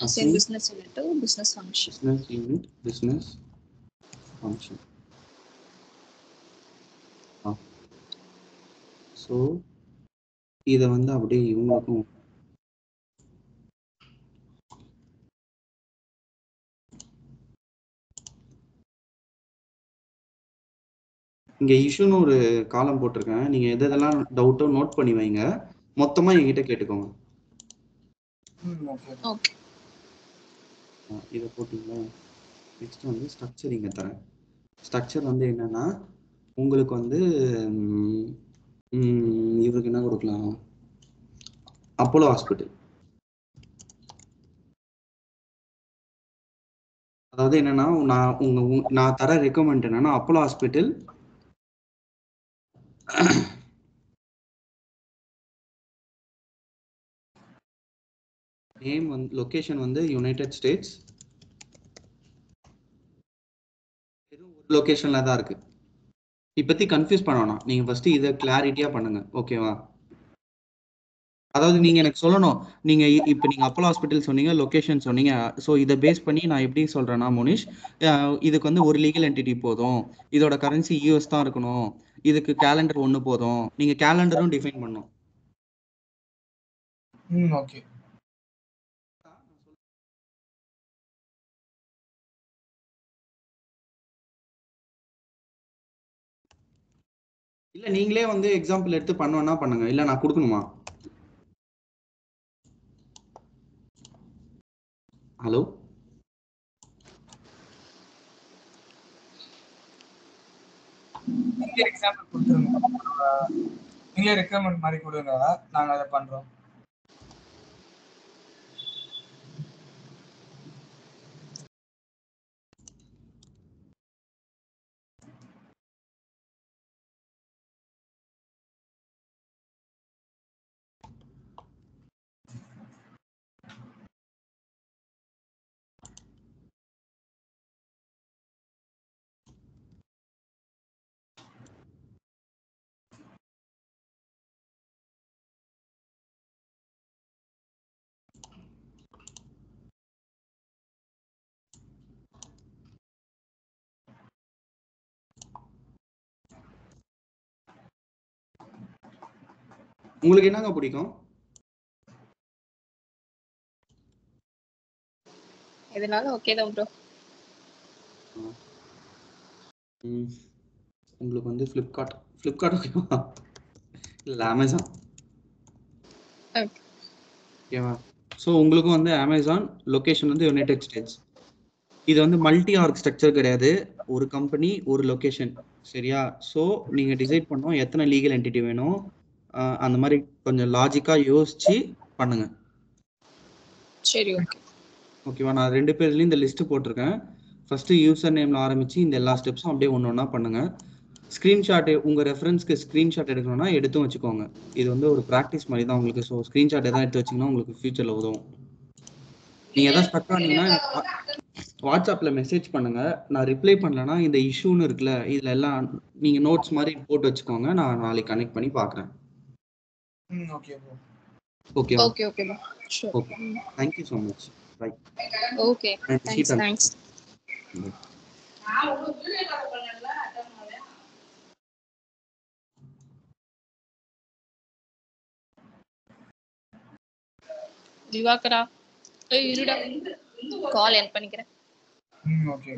assign business unit to business function. Business unit business function. So இதை வந்து அப்படியே இவங்களுக்கும் இங்க இஷ்யூன்னு ஒரு காலம் போட்டிருக்கேன். நீங்க எதெல்லாம் டவுட்டோ நோட் பண்ணி வைங்க, மொத்தமா என்கிட்ட கேட்டுக்கோங்க. இதை போட்டீங்களா? நெக்ஸ்ட் வந்து ஸ்ட்ரக்சர் இங்க தரேன். ஸ்ட்ரக்சர் வந்து என்னன்னா உங்களுக்கு வந்து இவருக்கு என்ன கொடுக்கலாம்? Apollo hospital. அதாவது என்னன்னா நான் தர ரெக்கமெண்ட் என்னன்னா அப்போலோ ஹாஸ்பிட்டல் நேம் வந்து லொகேஷன் வந்து யுனைடெட் ஸ்டேட்ஸ். வெறும் ஒரு லொகேஷன்ல தான் இருக்கு. இப்பத்தி கன்ஃபியூஸ் பண்ண வேணாம், நீங்க ஃபர்ஸ்ட் இதை கிளாரிட்டியா பண்ணுங்க. ஓகேவா? அதாவது நீங்க எனக்கு சொல்லணும், நீங்க அப்போலோ ஹாஸ்பிட்டல் சொன்னீங்க, லொகேஷன் சொன்னீங்க. ஸோ இதை பேஸ் பண்ணி நான் எப்படி சொல்றேன்னா மோனிஷ், இதுக்கு வந்து ஒரு லீகல் என்டிட்டி போதும், இதோட கரன்சி யூஎஸ் தான் இருக்கணும், இதுக்கு கேலண்டர் ஒன்று போதும். நீங்க கேலண்டரும் டிஃபைன் பண்ணணும். ஓகே. இல்ல நீங்களே வந்து எக்ஸாம்பிள் எடுத்து பண்ணணும்னா பண்ணுங்க, இல்ல நான் கொடுக்கணுமா? ஹலோ, நீங்க எக்ஸாம்பிள் கொடுத்துருங்க, நீங்களே ரெக்கமெண்ட் மாதிரி கொடுங்க, நாங்க அதை பண்றோம். உங்களுக்கு என்னங்க பிடிக்கும்? எதனால ஓகே தான் ப்ரோ. உங்களுக்கு வந்து ஃப்ளிப்கார்ட் ஓகேவா? இல்ல அமேசான் ஓகேவா? ஸோ உங்களுக்கும் வந்து அமேசான், லொகேஷன் வந்து யுனைடெட் ஸ்டேட்ஸ். இது வந்து மல்டி ஆர்க் ஸ்ட்ரக்சர் கிடையாது, ஒரு கம்பெனி ஒரு லொகேஷன். சரியா? ஸோ நீங்க டிசைட் பண்ணோம் எத்தனை லீகல் என்டிட்டி வேணும், அந்த மாதிரி கொஞ்சம் லாஜிக்கா யோசிச்சு பண்ணுங்க. சரி, ஓகே. ஓகேவா? நான் 2 பேர்லயும் இந்த லிஸ்ட் போட்டிருக்கேன். ஃபர்ஸ்ட் யூசர் நேம்ல ஆரம்பிச்சு இந்த எல்லா ஸ்டெப்ஸும் அப்படியே ஒன்னொன்னா பண்ணுங்க. ஸ்கிரீன்ஷாட் உங்க ரெஃபரன்ஸ்க்கு ஸ்கிரீன்ஷாட் எடுக்கணும்னா எடுத்தும் வச்சுக்கோங்க. இது வந்து ஒரு ப்ராக்டிஸ் மாதிரி தான் உங்களுக்கு. ஸோ ஸ்கிரீன்ஷாட் எதாவது எடுத்து வச்சிங்கன்னா உங்களுக்கு ஃபியூச்சர்ல உதவும். நீங்க எதாவது ஸ்டக் ஆனீங்கன்னா வாட்ஸ்அப்ல மெசேஜ் பண்ணுங்க. நான் ரிப்ளை பண்ணலன்னா இந்த இஷ்யூன்னு இருக்குல்ல, இதுல எல்லாம் நீங்க நோட்ஸ் மாதிரி போட்டு வச்சுக்கோங்க. நான் நாளைக்கு கனெக்ட் பண்ணி பார்க்குறேன். Okay bro. Okay okay okay bro. Sure. Okay, thank you so much. Bye. Okay, thanks. திவாகரா, இருடா, கால் எண்ட் பண்ணிக்கிறேன். ஓகே.